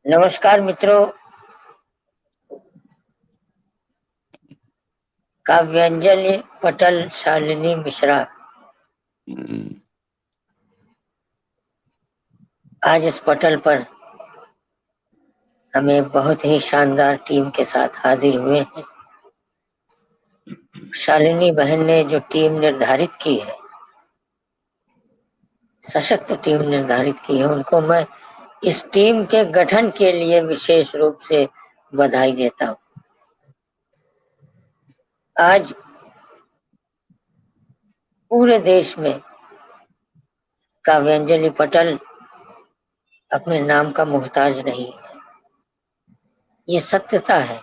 नमस्कार मित्रों। काव्यांजलि पटल शालिनी मिश्रा। आज इस पटल पर हमें बहुत ही शानदार टीम के साथ हाजिर हुए हैं। शालिनी बहन ने जो टीम निर्धारित की है, सशक्त टीम निर्धारित की है, उनको मैं इस टीम के गठन के लिए विशेष रूप से बधाई देता हूँ। आज पूरे देश में काव्यांजलि पटल अपने नाम का मोहताज नहीं है, ये सत्यता है।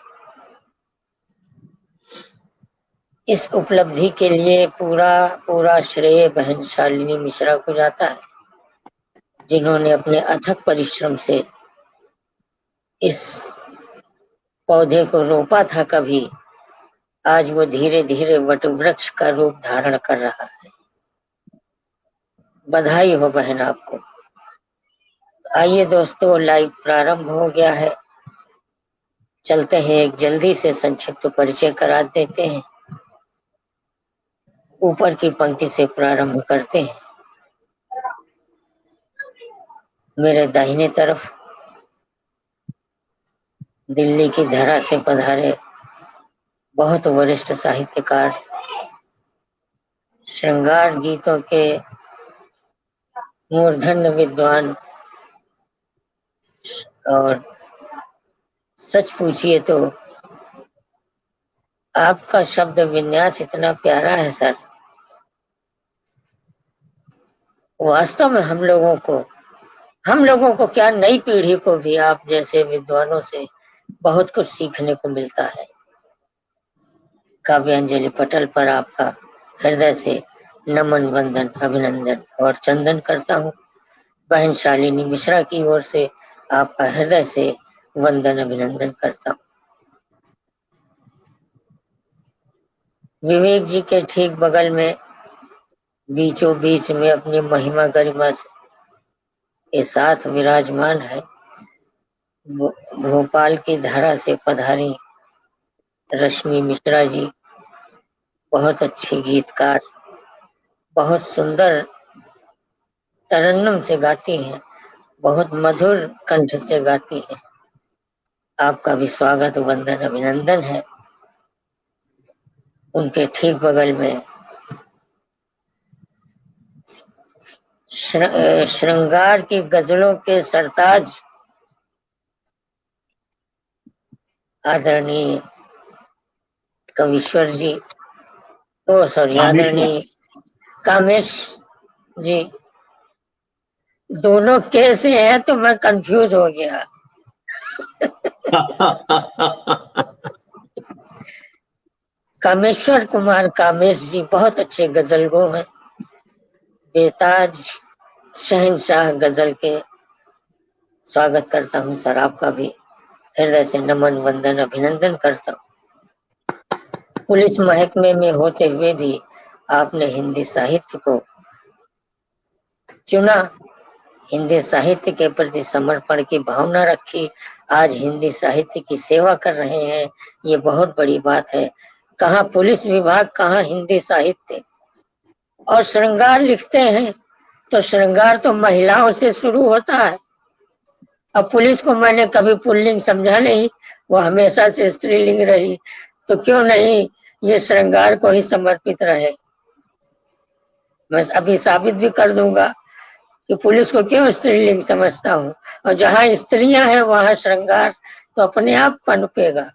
इस उपलब्धि के लिए पूरा पूरा श्रेय बहन शालिनी मिश्रा को जाता है, जिन्होंने अपने अथक परिश्रम से इस पौधे को रोपा था कभी, आज वो धीरे धीरे वटवृक्ष का रूप धारण कर रहा है। बधाई हो बहन आपको। आइए दोस्तों, लाइव प्रारंभ हो गया है। चलते हैं, एक जल्दी से संक्षिप्त परिचय करा देते हैं। ऊपर की पंक्ति से प्रारंभ करते हैं। मेरे दाहिने तरफ दिल्ली की धरा से पधारे बहुत वरिष्ठ साहित्यकार, श्रृंगार गीतों के मूर्धन्य विद्वान, और सच पूछिए तो आपका शब्द विन्यास इतना प्यारा है सर। वास्तव में हम लोगों को क्या, नई पीढ़ी को भी आप जैसे विद्वानों से बहुत कुछ सीखने को मिलता है। काव्यांजलि पटल पर आपका हृदय से नमन, वंदन, अभिनंदन और चंदन करता हूँ। बहन शालिनी मिश्रा की ओर से आपका हृदय से वंदन, अभिनंदन करता हूँ। विवेक जी के ठीक बगल में, बीचों बीच में अपनी महिमा गरिमा के साथ विराजमान है भोपाल की धरा से पधारी रश्मि मिश्रा जी। बहुत अच्छी गीतकार, बहुत सुंदर तरन्नुम से गाती हैं, बहुत मधुर कंठ से गाती हैं। आपका भी स्वागत, वंदन, अभिनंदन है। उनके ठीक बगल में श्रृंगार की गजलों के सरताज आदरणीय कवीश्वर जी, आदरणीय कामेश जी। दोनों कैसे हैं तो मैं कंफ्यूज हो गया। कामेश्वर कुमार कामेश जी बहुत अच्छे गजलगो हैं, बेताज शहंशाह गजल के। स्वागत करता हूँ सर, आपका भी हृदय से नमन, वंदन, अभिनंदन करता हूँ। पुलिस महकमे में होते हुए भी आपने हिंदी साहित्य को चुना, हिंदी साहित्य के प्रति समर्पण की भावना रखी, आज हिंदी साहित्य की सेवा कर रहे हैं, ये बहुत बड़ी बात है। कहाँ पुलिस विभाग, कहाँ हिंदी साहित्य। और श्रृंगार लिखते हैं तो श्रृंगार तो महिलाओं से शुरू होता है। अब पुलिस को मैंने कभी पुल्लिंग समझा नहीं, वो हमेशा से स्त्रीलिंग रही, तो क्यों नहीं ये श्रृंगार को ही समर्पित रहे। मैं अभी साबित भी कर दूंगा कि पुलिस को क्यों स्त्रीलिंग समझता हूँ, और जहाँ स्त्रियां हैं वहां श्रृंगार तो अपने आप पनपेगा।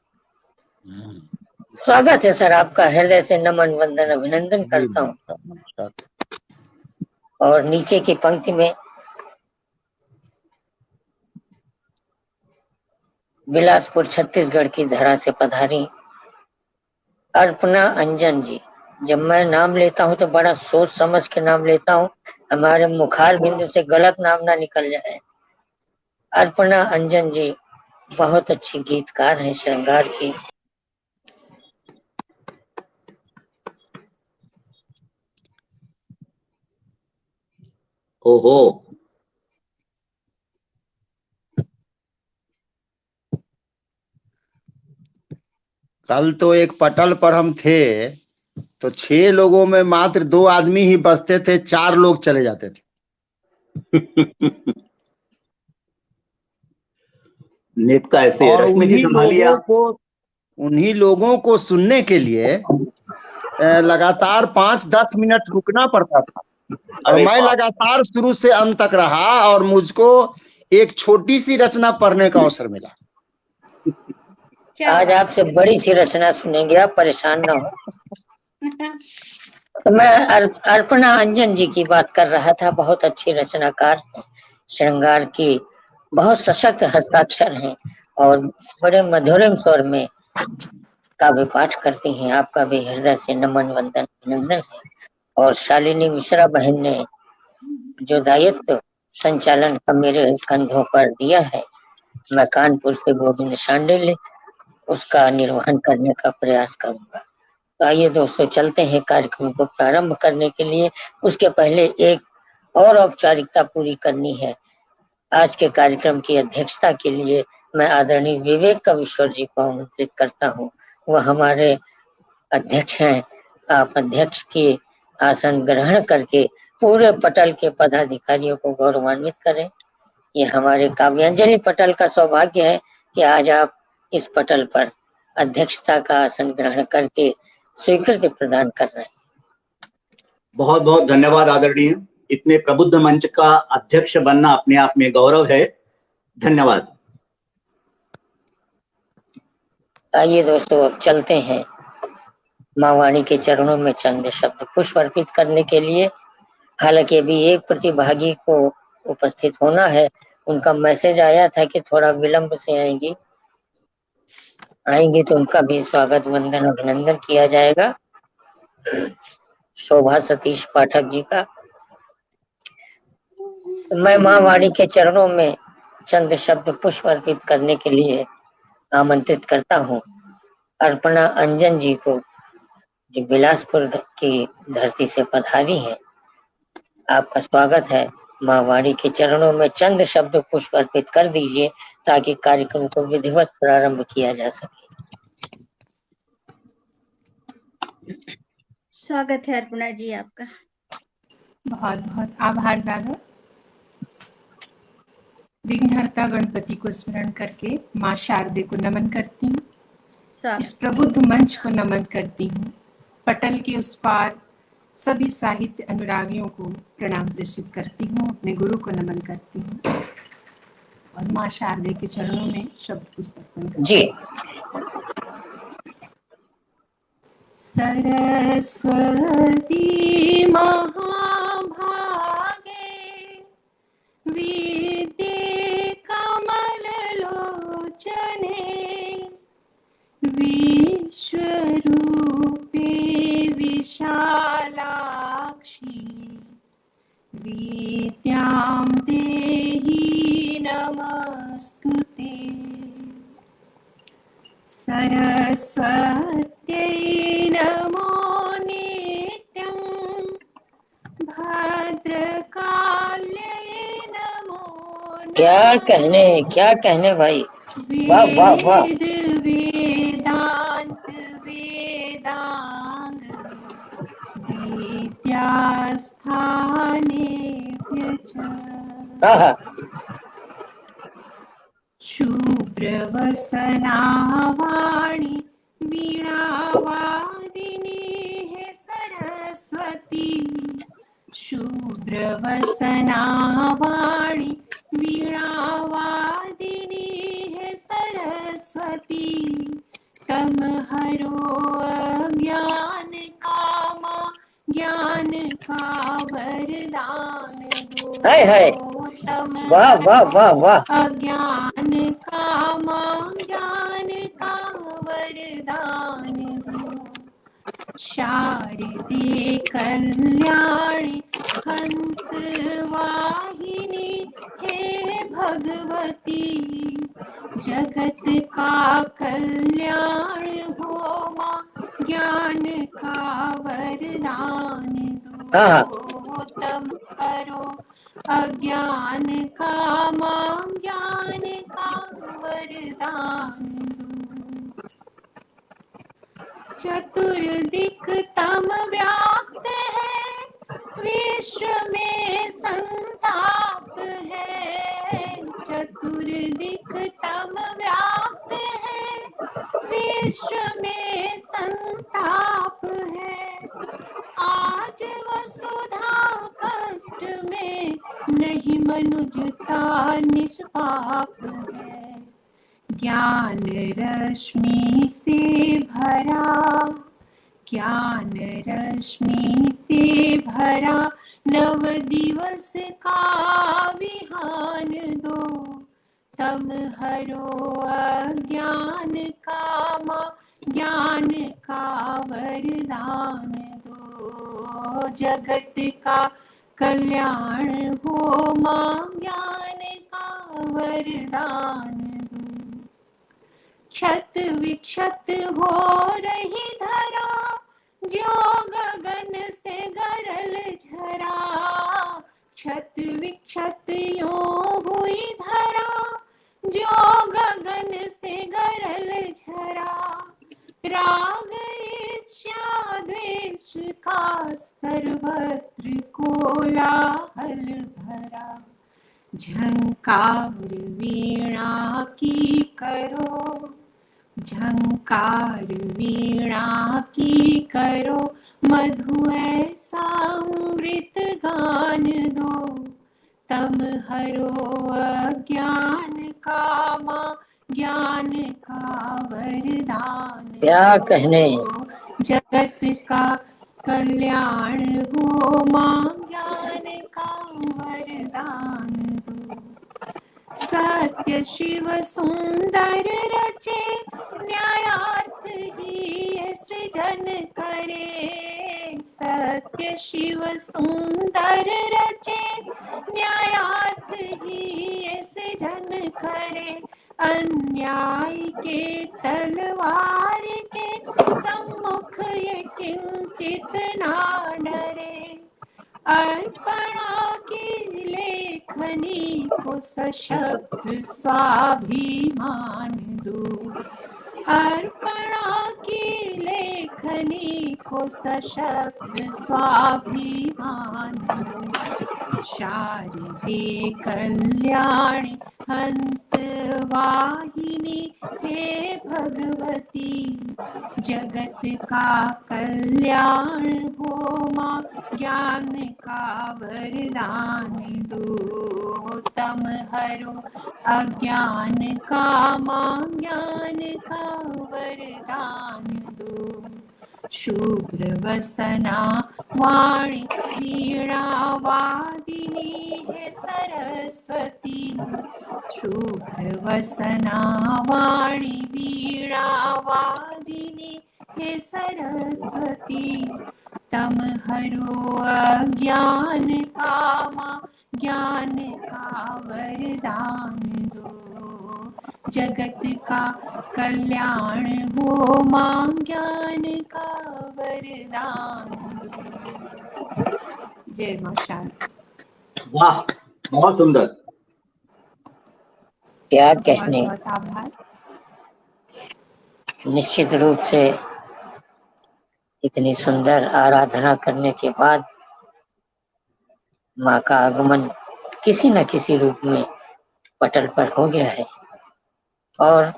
स्वागत है सर आपका, हृदय से नमन, वंदन, अभिनंदन करता हूँ। और नीचे की पंक्ति में बिलासपुर छत्तीसगढ़ की धरा से पधारी अर्पणा अंजन जी। जब मैं नाम लेता हूँ तो बड़ा सोच समझ के नाम लेता हूँ, हमारे मुखार बिंदु से गलत नाम ना निकल जाए। अर्पणा अंजन जी बहुत अच्छी गीतकार हैं श्रृंगार की। ओहो, कल तो एक पटल पर हम थे तो 6 लोगों में मात्र 2 आदमी ही बचते थे, 4 लोग चले जाते थे। नेट का ऐसे और रश्मि जी संभालिए आप। उन्हीं लोगों को सुनने के लिए लगातार 5-10 मिनट रुकना पड़ता था। और अरे मैं बाप, लगातार शुरू से अंत तक रहा और मुझको एक छोटी सी रचना पढ़ने का अवसर मिला। आज आपसे बड़ी सी रचना सुनेंगे, आप परेशान ना हो। तो मैं अर्पणा अंजन जी की बात कर रहा था। बहुत अच्छी रचनाकार, श्रृंगार की, बहुत सशक्त हस्ताक्षर हैं और बड़े मधुरम स्वर में काव्य पाठ करती हैं। आपका भी हृदय से नमन वंदन अभिनंदन है। और शालिनी मिश्रा बहन ने जो दायित्व संचालन का मेरे कंधों पर दिया है, मैं कानपुर से गोविंद शांडिल्य उसका निर्वहन करने का प्रयास करूंगा। तो आइए दोस्तों, चलते हैं कार्यक्रम को प्रारंभ करने के लिए। उसके पहले एक और औपचारिकता पूरी करनी है। आज के कार्यक्रम की अध्यक्षता के लिए मैं आदरणीय विवेक कविश्वर जी को आमंत्रित करता हूँ। वह हमारे अध्यक्ष हैं। आप अध्यक्ष की आसन ग्रहण करके पूरे पटल के पदाधिकारियों को गौरवान्वित करें। ये हमारे काव्यांजलि पटल का सौभाग्य है कि आज आप इस पटल पर अध्यक्षता का आसन ग्रहण करके स्वीकृति प्रदान कर रहे हैं। बहुत बहुत धन्यवाद आदरणीय। इतने प्रबुद्ध मंच का अध्यक्ष बनना अपने आप में गौरव है। धन्यवाद। आइए दोस्तों, अब चलते हैं माँ वाणी के चरणों में चंद शब्द पुष्प अर्पित करने के लिए। हालांकि अभी एक प्रतिभागी को उपस्थित होना है। उनका मैसेज आया था कि थोड़ा विलंब से आएंगी तो उनका भी स्वागत वंदन अभिनंदन किया जाएगा। शोभा सतीश पाठक जी का। मैं माँ वाणी के चरणों में चंद शब्द पुष्प अर्पित करने के लिए आमंत्रित करता हूँ अर्पणा अंजन जी को, जो बिलासपुर की धरती से पधारी है। आपका स्वागत है। माँ वाणी के चरणों में चंद शब्द पुष्प अर्पित कर दीजिए ताकि कार्यक्रम को विधिवत प्रारंभ किया जा सके। स्वागत है अर्पणा जी आपका। बहुत बहुत आभार दादा। विघ्नहर्ता गणपति को स्मरण करके माँ शारदे को नमन करती हूँ। इस प्रबुद्ध मंच को नमन करती हूँ। पटल के उस पार सभी साहित्य अनुरागियों को प्रणाम प्रेषित करती हूँ। अपने गुरु को नमन करती हूँ और माँ शारदे के चरणों में शब्द पुष्प जी। सरस्वती महाभागे विद्ये कमल लोचने विश्वरूपे विशालाक्षी विद्यां देहि नमस्तुते। सरस्वत्यै नमो नित्यं भद्रकाल्यै नमो क्या कहने भाई, वाह वाह वाह। वेद वेदांत वेदांग विद्यास्थानेभ्य च शुभ्रवसना वाणी वीणावादिनी है सरस्वती। शुभ्रवसना वाणी वीणावादिनी है सरस्वती। तम हरो अज्ञान कामा ज्ञान का वरदान दो। तम वाह वाह वाह वाह। अज्ञान कामा ज्ञान का वरदान दो। शारदे कल्याणी हंस वाहिनी हे भगवती। जगत का कल्याण हो मां ज्ञान का वरदान दो। तम करो अज्ञान का मां ज्ञान का वरदान दो। चतुर्दिक तम व्याप्त है, विश्व में संताप है। चतुर्दिक तम व्याप्त है, विश्व में संताप है। आज वसुधा कष्ट में, नहीं मनुजता निष्पाप है। ज्ञान रश्मि से भरा, ज्ञान रश्मि से भरा, नव दिवस का विहान दो। तम हरो अज्ञान कामा, ज्ञान का वरदान दो। जगत का कल्याण हो मां, ज्ञान का वरदान दो। क्षत विक्षत हो रही धरा, जो गगन से गरल झरा। क्षत विक्षत यूं हुई धरा, जो गगन से गरल झरा। राग ईर्ष्या द्वेष का सर्वत्र कोलाहल भरा। झंकार वीणा की करो, झंकार वीणा की करो, मधु ऐसा अमृत गान दो। तम हरो अज्ञान कामा, ज्ञान का वरदान क्या कहने। जगत का कल्याण हो मां, ज्ञान का वरदान दो। सत्य शिव सुंदर रचे, न्यायार्थ ही सृजन करे। सत्य शिव सुंदर रचे, न्यायार्थ ही सृजन करे। अन्याय के तलवार के सम्मुख ये किंचित ना डरे। अर्पणा की लेखनी को सशक्त स्वाभिमान दो। अर्पणा की लेखनी को सशक्त स्वाभिमान दो। शारदे कल्याणी हंस वाहिनी, हे भगवती जगत का कल्याण हो मां, ज्ञान का वरदान दो। तम हरो अज्ञान कामा, ज्ञान का वरदान दो। शुभ्र वसना वाणी वीणा वादिनी, हे सरस्वती शुभ्र वसना वाणी वीणा वादिनी, हे सरस्वती तम हरो अज्ञान कामा, ज्ञान का वरदान दो। जगत का कल्याण हो मां, ज्ञान का वरदान दो। जय मां शारदा। वाह, बहुत सुंदर। क्या कहने। बहुत बहुत आभार। निश्चित रूप से इतनी सुंदर आराधना करने के बाद माँ का आगमन किसी न किसी रूप में पटल पर हो गया है, और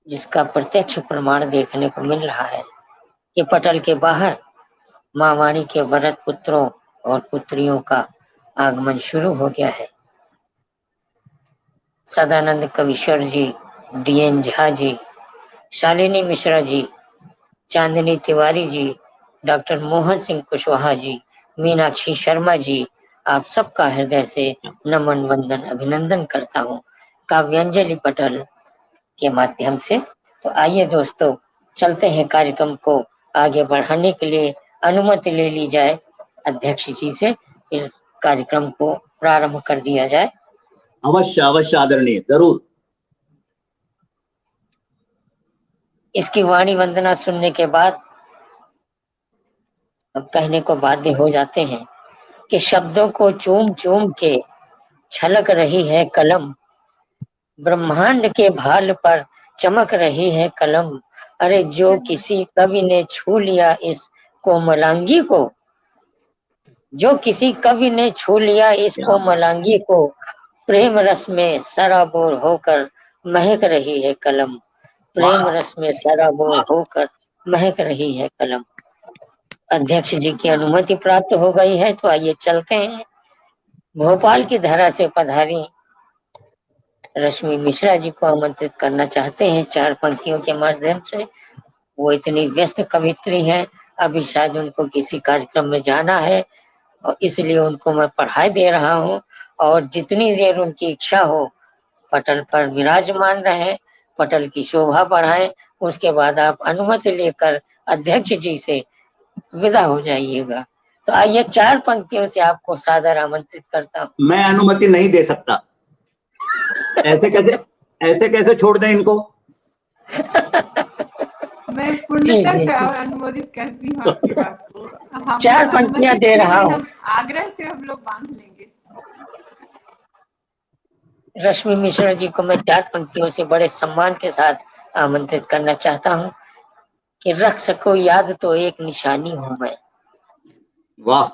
जिसका प्रत्यक्ष प्रमाण देखने को मिल रहा है कि पटल के बाहर माँ वाणी के वरद पुत्रों और पुत्रियों का आगमन शुरू हो गया है। सदानंद कविश्वर जी, डीएन झा जी, शालिनी मिश्रा जी, चांदनी तिवारी जी, डॉक्टर मोहन सिंह कुशवाहा जी, मीनाक्षी शर्मा जी, आप सबका हृदय से नमन वंदन अभिनंदन करता हूँ काव्यांजलि पटल के माध्यम से। तो आइए दोस्तों, चलते हैं कार्यक्रम को आगे बढ़ाने के लिए अनुमति ले ली जाए अध्यक्ष जी से, फिर कार्यक्रम को प्रारंभ कर दिया जाए। अवश्य अवश्य आदरणीय, जरूर। इसकी वाणी वंदना सुनने के बाद अब कहने को बाध्य हो जाते हैं कि शब्दों को चूम चूम के छलक रही है कलम, ब्रह्मांड के भाल पर चमक रही है कलम, अरे जो किसी कवि ने छू लिया इस कोमलांगी को, जो किसी कवि ने छू लिया इस कोमलांगी को, प्रेम रस में सराबोर होकर महक रही है कलम, प्रेम रस में सराबोर होकर महक रही है कलम। अध्यक्ष जी की अनुमति प्राप्त हो गई है तो आइए चलते हैं। भोपाल की धरा से पधारी रश्मि मिश्रा जी को आमंत्रित करना चाहते हैं 4 पंक्तियों के माध्यम से। वो इतनी व्यस्त कवित्री हैं, अभी शायद उनको किसी कार्यक्रम में जाना है और इसलिए उनको मैं पढ़ाई दे रहा हूँ, और जितनी देर उनकी इच्छा हो पटल पर विराजमान रहे, पटल की शोभा बढ़ाएं, उसके बाद आप अनुमति लेकर अध्यक्ष जी से विदा हो जाइएगा। तो आइए 4 पंक्तियों से आपको सादर आमंत्रित करता हूँ। मैं अनुमति नहीं दे सकता। ऐसे कैसे छोड़ दें इनको? मैं पूर्णतः से अनुमोदित करती हूँ आपकी बात को। 4 पंक्तियां दे रहा हूँ, आग्रह से हम लोग बांध लेंगे। रश्मि मिश्रा जी को मैं 4 पंक्तियों से बड़े सम्मान के साथ आमंत्रित करना चाहता हूँ कि रख सको याद तो एक निशानी हूँ मैं। वाह।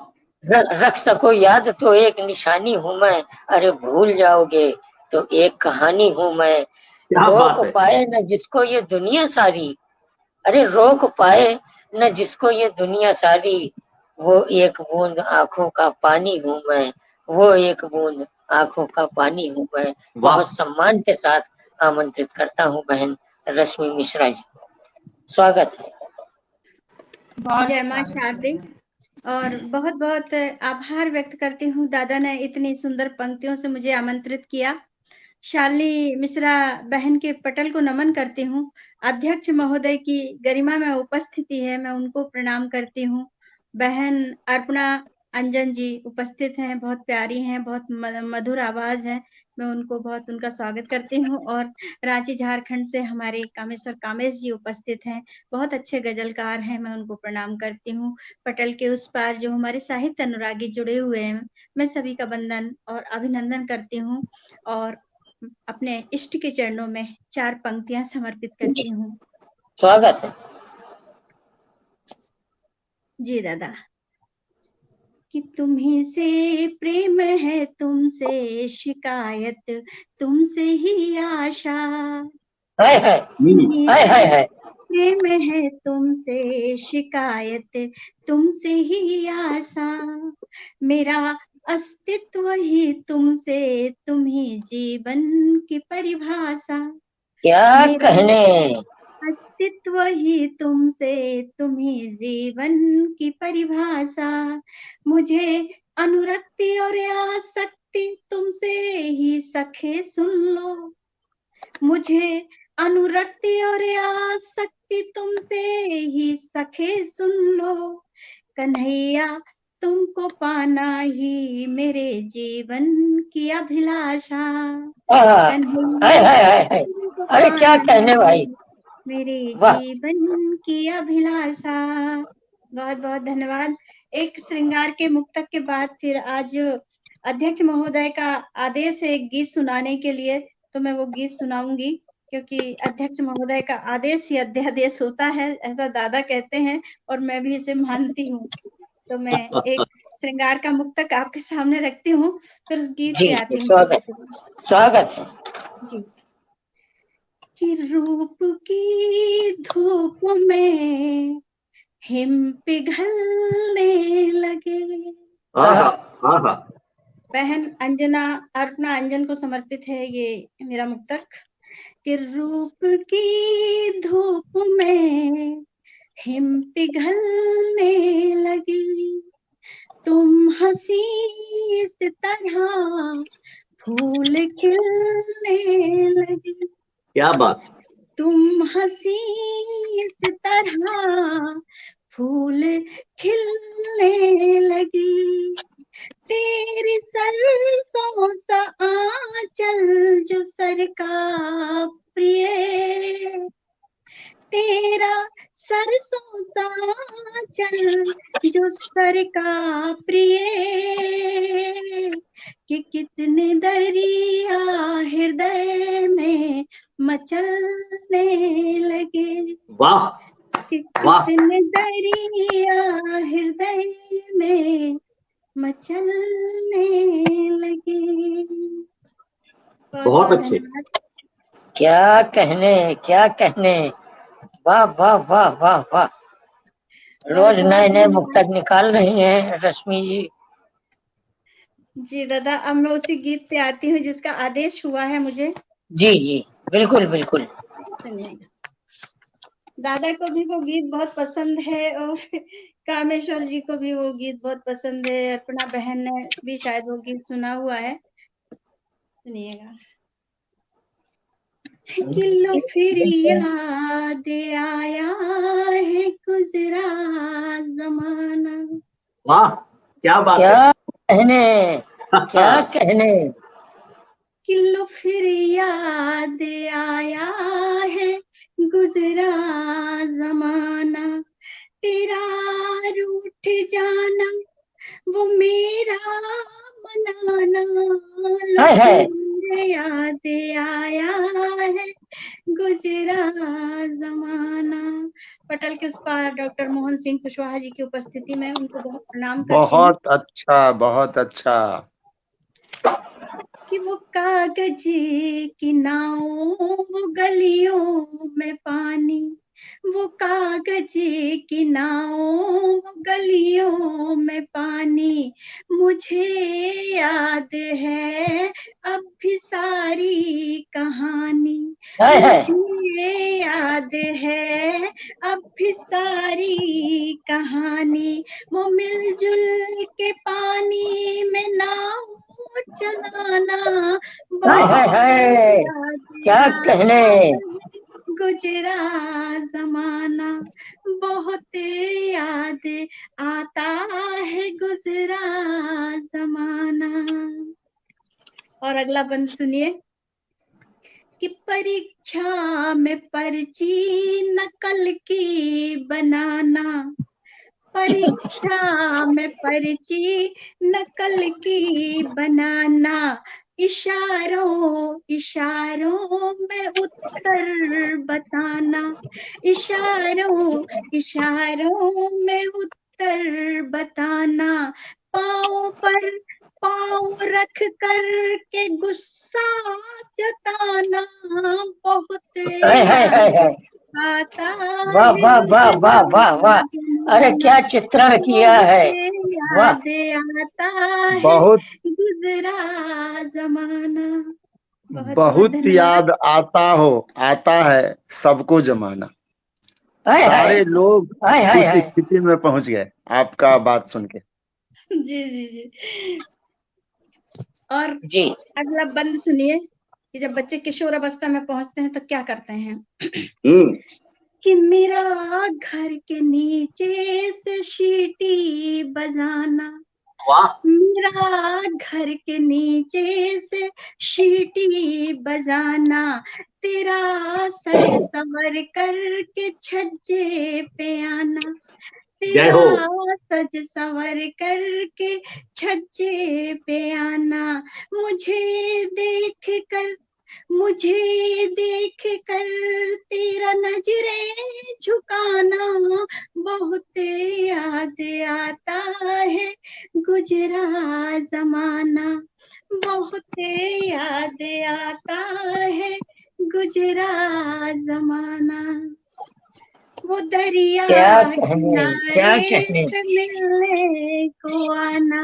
रख सको याद तो एक निशानी हूँ मैं, अरे भूल जाओगे तो एक कहानी हूँ मैं। रोक पाए न जिसको ये दुनिया सारी, अरे रोक पाए न जिसको ये दुनिया सारी, वो एक बूंद आंखों का पानी हूँ मैं, वो एक बूंद आंखों का पानी हूँ मैं। बहुत सम्मान के साथ आमंत्रित करता हूँ बहन रश्मि मिश्रा जी, स्वागत है। जय मां शारदे, और बहुत बहुत आभार व्यक्त करती हूँ दादा ने इतनी सुंदर पंक्तियों से मुझे आमंत्रित किया। शालिनी मिश्रा बहन के पटल को नमन करती हूँ। अध्यक्ष महोदय की गरिमा में उपस्थिति है, मैं उनको प्रणाम करती हूँ। बहन अर्पणा अंजन जी उपस्थित हैं, बहुत प्यारी हैं, बहुत मधुर आवाज है, मैं उनको बहुत उनका स्वागत करती हूँ। और रांची झारखंड से हमारे कामेश्वर कामेश जी उपस्थित हैं, बहुत अच्छे गजलकार हैं, मैं उनको प्रणाम करती हूँ। पटल के उस पार जो हमारे साहित्य अनुरागी जुड़े हुए हैं, मैं सभी का वंदन और अभिनंदन करती हूँ और अपने इष्ट के चरणों में 4 पंक्तियां समर्पित करती हूँ। स्वागत है जी दादा। कि तुम्ही से प्रेम है, तुमसे शिकायत, तुमसे ही आशा। है। प्रेम है, तुमसे शिकायत, तुमसे ही आशा। मेरा अस्तित्व ही तुमसे, तुम ही जीवन की परिभाषा। क्या कहने, अस्तित्व ही तुमसे, तुम ही जीवन की परिभाषा। मुझे अनुरक्ति और आसक्ति तुमसे ही सखे सुन लो। मुझे अनुरक्ति और आसक्ति तुमसे ही सखे सुन लो। कन्हैया तुमको पाना ही मेरे जीवन की अभिलाषा। अरे क्या कहने भाई, मेरे जीवन की अभिलाषा। बहुत बहुत धन्यवाद। एक श्रृंगार के मुक्तक के बाद फिर आज अध्यक्ष महोदय का आदेश है एक गीत सुनाने के लिए, तो मैं वो गीत सुनाऊंगी, क्योंकि अध्यक्ष महोदय का आदेश ही अध्यादेश होता है, ऐसा दादा कहते हैं और मैं भी इसे मानती हूँ। तो मैं एक श्रृंगार का मुक्तक आपके सामने रखती हूँ, फिर उस गीत पे आती हूँ। स्वागत है जी। कि रूप की धूप में हिम पिघलने लगे। बहन अंजना अर्पणा अंजन को समर्पित है ये मेरा मुक्तक। कि रूप की धूप में हिम पिघलने लगी, तुम हंसी इस तरह फूल खिलने लगी। क्या बात। तुम हंसी इस तरह फूल खिलने लगी। तेरी सरसों सा आंचल जो सर का प्रिय, तेरा सरसों सा आंचल जो सर का प्रिय। कि कितने दरिया हृदय में मचलने लगे। वाह कि वाह, कितने दरिया हृदय में मचलने लगे। बहुत अच्छे। धन्यवाद। क्या कहने, क्या कहने, वाह वाह वाह वाह वाह। रोज नए नए मुक्तक निकाल रही हैं रश्मि जी। जी दादा, अब मैं उसी गीत पे आती हूँ जिसका आदेश हुआ है मुझे। जी जी बिल्कुल बिल्कुल। सुनिएगा। दादा को भी वो गीत बहुत पसंद है और कामेश्वर जी को भी वो गीत बहुत पसंद है। अर्पणा बहन ने भी शायद वो गीत सुना हुआ है। सुनिएगा। कि लो फिर याद आया है गुजरा जमाना। वाह, क्या बात है। क्या कहने, क्या कहने। कि लो फिर याद आया है गुजरा जमाना। तेरा रूठ जाना वो मेरा मनाना। लो है फिर याद आया है गुजरा जमाना। पटल के उस पार डॉक्टर मोहन सिंह कुशवाहा जी की उपस्थिति में उनको बहुत प्रणाम करती हूँ। बहुत अच्छा, बहुत अच्छा। कि वो कागज की नाव वो गलियों में पानी। वो कागज की नाव वो गलियों में पानी। मुझे याद है अब भी सारी कहानी। मुझे याद है अब भी सारी कहानी। वो मिलजुल के पानी में नाव चलाना। है। क्या कहने। गुजरा जमाना बहुत याद आता है गुजरा जमाना। और अगला बंद सुनिए। कि परीक्षा में पर्ची नकल की बनाना। परीक्षा में पर्ची नकल की बनाना। इशारों इशारों में उत्तर बताना। इशारों इशारों में उत्तर बताना। पाँव पर पाँव रख कर के गुस्सा जताना। बहुत आता वाह वाह वाह वाह वाह वाह। अरे क्या चित्रण किया है। वाह, याद आता है बहुत गुजरा जमाना। बहुत याद आता है सबको जमाना। सारे लोग उस स्थिति में पहुंच गए आपका बात सुन के। जी जी जी। और जी अगला बंद सुनिए कि जब बच्चे किशोर अवस्था में पहुंचते हैं तो क्या करते हैं। कि मेरा घर के नीचे से सीटी बजाना। मेरा घर के नीचे से सीटी बजाना। तेरा सज संवर करके छज्जे पे आना। तेरा सज संवर करके छज्जे पे आना। मुझे देख कर तेरा नजरें झुकाना। बहुत याद आता है गुजरा जमाना। बहुत याद आता है गुजरा जमाना। वो दरिया किनारे पे मिलने को आना।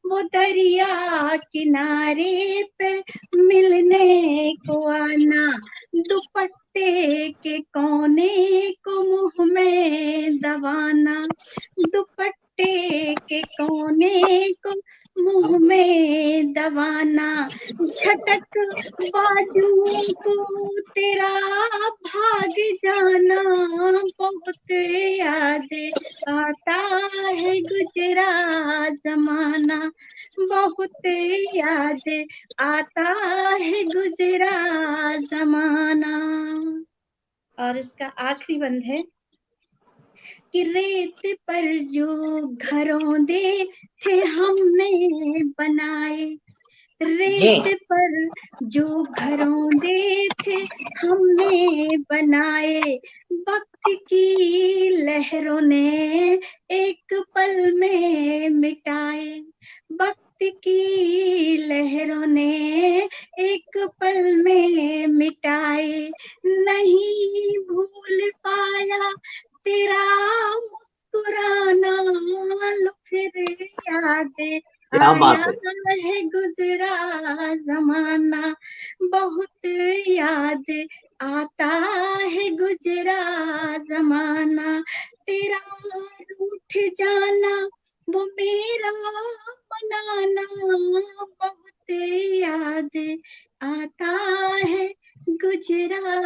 वो दरिया किनारे पे मिलने को आना। दुपट्टे के कोने को मुंह में दबाना। दुपट्टे के कोने को मुंह में दबाना। झटक बाजू को तेरा भाग जाना। बहुत याद आता है गुजरा जमाना। बहुत याद आता है गुजरा जमाना। और इसका आखिरी बंद है कि रेत पर जो घरों दे थे हमने बनाए। रेत पर जो घरों दे थे हम ने बनाए, वक्त की लहरों ने एक पल में मिटाए, वक्त की लहरों ने एक पल में मिटाए, नहीं भूल पाया तेरा मुस्कुराना, लो फिर याद आया है गुजरा जमाना, बहुत याद आता है गुजरा जमाना, तेरा रूठ जाना वो मेरा मनाना, बहुत याद आता है गुजरा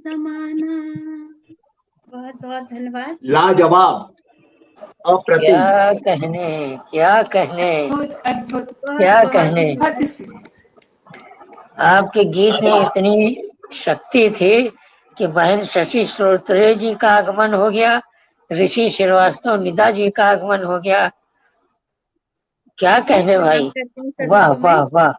जमाना। बहुत बहुत धन्यवाद। लाजवाब, अप्रतिम। क्या कहने, क्या कहने, अद्भुत, क्या कहने। आपके गीत में इतनी शक्ति थी कि बहन शशि श्रोत्रे जी का आगमन हो गया, ऋषि श्रीवास्तव निदा जी का आगमन हो गया। क्या कहने भाई, वाह वाह वाह,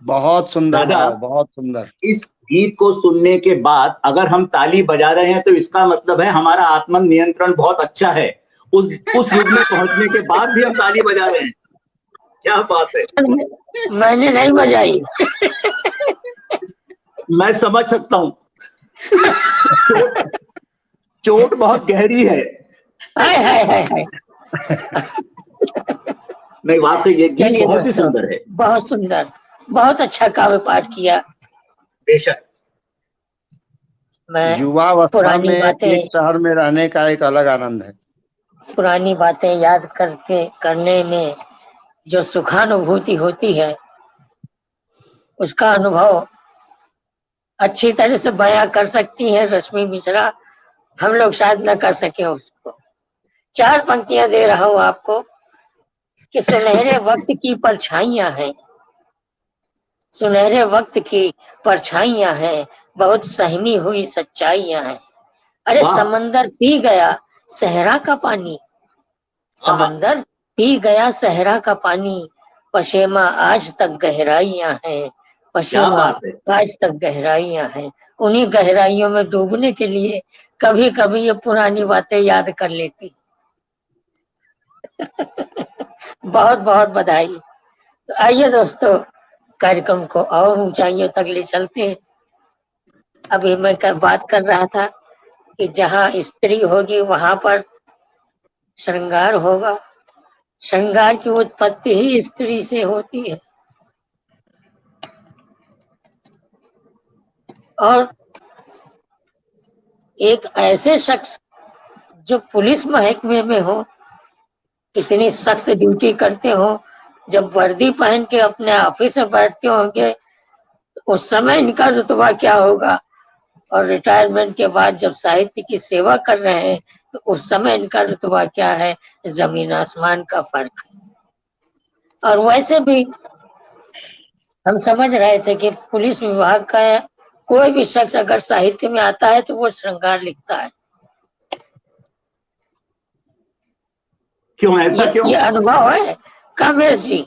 बहुत सुंदर दादा, बहुत सुंदर। इस गीत को सुनने के बाद अगर हम ताली बजा रहे हैं तो इसका मतलब है हमारा आत्म नियंत्रण बहुत अच्छा है। उस युग में पहुंचने के बाद भी हम ताली बजा रहे हैं, क्या बात है। मैंने नहीं बजाई। मैं समझ सकता हूँ, चोट बहुत गहरी है। हाय हाय हाय हाय। नहीं, वाकई ये गीत बहुत ही सुंदर है, बहुत सुंदर, बहुत अच्छा काव्य पाठ किया। बेशक। मैं युवावस्था में एक शहर में रहने का एक अलग आनंद है। पुरानी बातें याद करने में जो सुखानुभूति होती है, उसका अनुभव अच्छी तरह से बयां कर सकती है रश्मि मिश्रा। हम लोग शायद न कर सके उसको। 4 पंक्तियां दे रहा हूं आपको कि सुनहरे वक्त की परछाइयां हैं, सुनहरे वक्त की परछाइयां हैं, बहुत सहमी हुई सच्चाइयां हैं। अरे समंदर पी गया सहरा का पानी, समंदर पी गया सहरा का पानी, पशेमा आज तक गहराइयां हैं, पशेमा आज तक गहराइयां हैं। उन्हीं गहराइयों में डूबने के लिए कभी कभी ये पुरानी बातें याद कर लेती। बहुत बहुत बधाई। तो आइए दोस्तों, कार्यक्रम को और ऊंचाइयों तक ले चलते हैं। अभी मैं बात कर रहा था कि जहाँ स्त्री होगी वहां पर श्रृंगार होगा। श्रृंगार की उत्पत्ति ही स्त्री से होती है। और एक ऐसे शख्स जो पुलिस महकमे में हो, इतनी सख्त ड्यूटी करते हो, जब वर्दी पहन के अपने ऑफिस में बैठते होंगे तो उस समय इनका रुतबा क्या होगा, और रिटायरमेंट के बाद जब साहित्य की सेवा कर रहे हैं तो उस समय इनका रुतबा क्या है, जमीन आसमान का फर्क है। और वैसे भी हम समझ रहे थे कि पुलिस विभाग का कोई भी शख्स अगर साहित्य में आता है तो वो श्रृंगार लिखता है। क्यों ऐसा, क्यों? ये अनुभव है कामेश जी।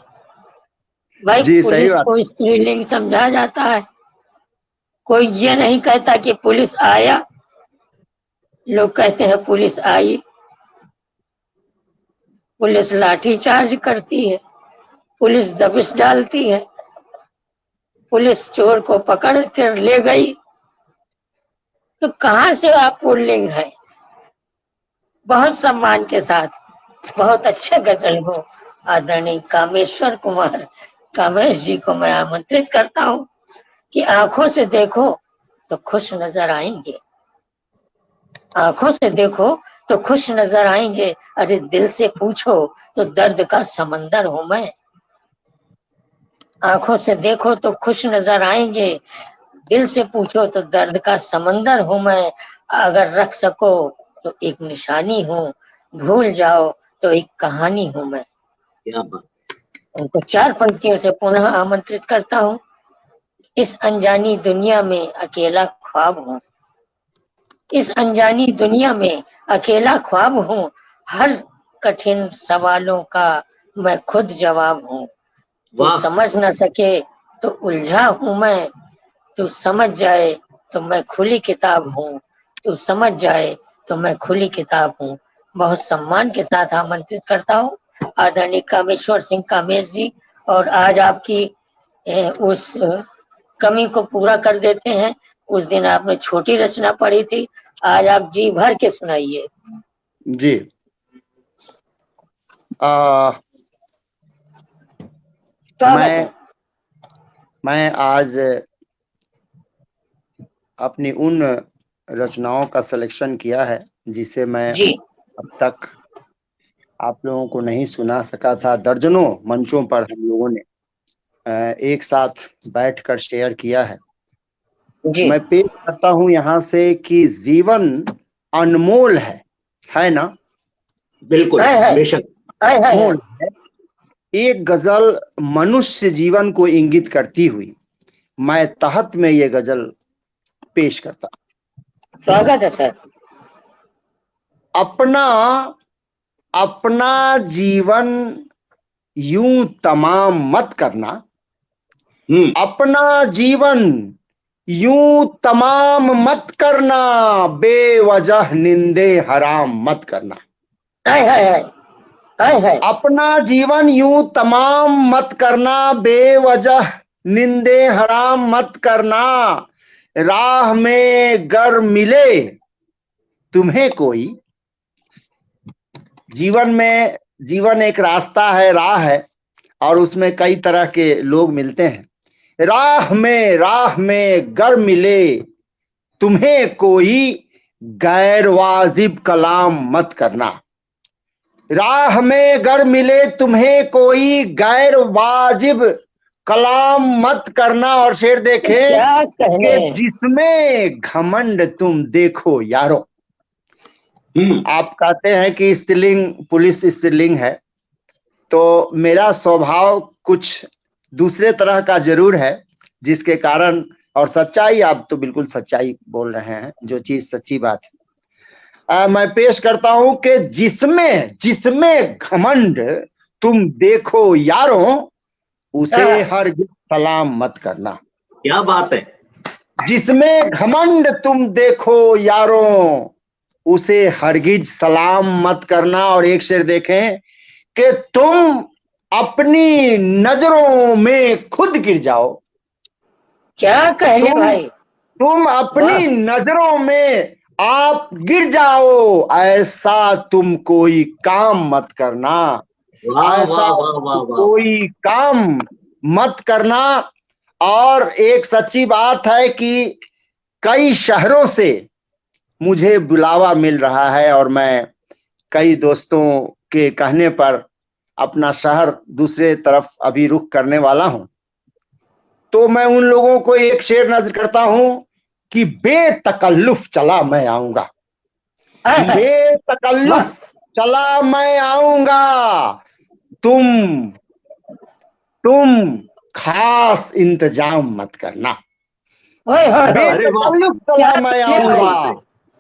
भाई पुलिस को स्त्रीलिंग समझा जाता है। कोई ये नहीं कहता कि पुलिस आया, लोग कहते हैं पुलिस आई। पुलिस लाठी चार्ज करती है, पुलिस दबिश डालती है, पुलिस चोर को पकड़ कर ले गई। तो कहां से आप पुल्लिंग है? बहुत सम्मान के साथ, बहुत अच्छे गजल हो आदरणीय कामेश्वर कुमार कामेश जी को मैं आमंत्रित करता हूं कि आंखों से देखो तो खुश नजर आएंगे, आंखों से देखो तो खुश नजर आएंगे, अरे दिल से पूछो तो दर्द का समंदर हूं मैं। आंखों से देखो तो खुश नजर आएंगे, दिल से पूछो तो दर्द का समंदर हूं मैं। अगर रख सको तो एक निशानी हूँ, भूल जाओ तो एक कहानी हूँ मैं। उनको 4 पंक्तियों से पुनः आमंत्रित करता हूँ। इस अनजानी दुनिया में अकेला ख्वाब हूँ, इस अनजानी दुनिया में अकेला ख्वाब हूँ, हर कठिन सवालों का मैं खुद जवाब हूँ। तू समझ न सके तो उलझा हूँ मैं, तू समझ जाए तो मैं खुली किताब हूँ, तू समझ जाए तो मैं खुली किताब हूँ। बहुत सम्मान के साथ आमंत्रित करता हूँ आदरणीय कामेश्वर सिंह कामेश जी, और आज आपकी उस कमी को पूरा कर देते हैं। उस दिन आपने छोटी रचना पढ़ी थी, आज आप जी भर के सुनाइए। जी मैं आज अपनी उन रचनाओं का सिलेक्शन किया है जिसे मैं अब तक आप लोगों को नहीं सुना सका था। दर्जनों मंचों पर हम लोगों ने एक साथ बैठकर शेयर किया है। मैं पेश करता हूं यहाँ से कि जीवन अनमोल है ना? बिल्कुल, बेशक अनमोल है। एक गजल मनुष्य जीवन को इंगित करती हुई मैं तहत में ये गजल पेश करता। स्वागत है सर। अपना जीवन यूं तमाम मत करना, अपना जीवन यूं तमाम मत करना, बेवजह निंदे हराम मत करना। अपना जीवन यूं तमाम मत करना, बेवजह निंदे हराम मत करना। राह में गर मिले तुम्हें कोई, जीवन एक रास्ता है, राह है, और उसमें कई तरह के लोग मिलते हैं। राह में गर मिले तुम्हें कोई, गैर वाजिब कलाम मत करना। राह में गर मिले तुम्हें कोई, गैर वाजिब कलाम मत करना। और शेर देखें कि जिसमें घमंड तुम देखो यारो। आप कहते हैं कि स्त्रीलिंग पुलिस स्त्रीलिंग है, तो मेरा स्वभाव कुछ दूसरे तरह का जरूर है, जिसके कारण, और सच्चाई, आप तो बिल्कुल सच्चाई बोल रहे हैं, जो चीज सच्ची बात है। मैं पेश करता हूं कि जिसमें घमंड तुम देखो यारों, उसे हरगिज सलाम मत करना। क्या बात है। जिसमें घमंड तुम देखो यारों, उसे हरगिज सलाम मत करना। और एक शेर देखें कि तुम अपनी नजरों में खुद गिर जाओ। क्या कहने भाई। तुम अपनी नजरों में आप गिर जाओ, ऐसा तुम कोई काम मत करना। ऐसा कोई काम मत करना। और एक सच्ची बात है कि कई शहरों से मुझे बुलावा मिल रहा है, और मैं कई दोस्तों के कहने पर अपना शहर दूसरे तरफ अभी रुख करने वाला हूं। तो मैं उन लोगों को एक शेर नजर करता हूं कि बेतकल्लुफ चला मैं आऊंगा, बेतकल्लुफ चला मैं आऊंगा, तुम खास इंतजाम मत करना। बेतकल्लुफ चला मैं आऊंगा,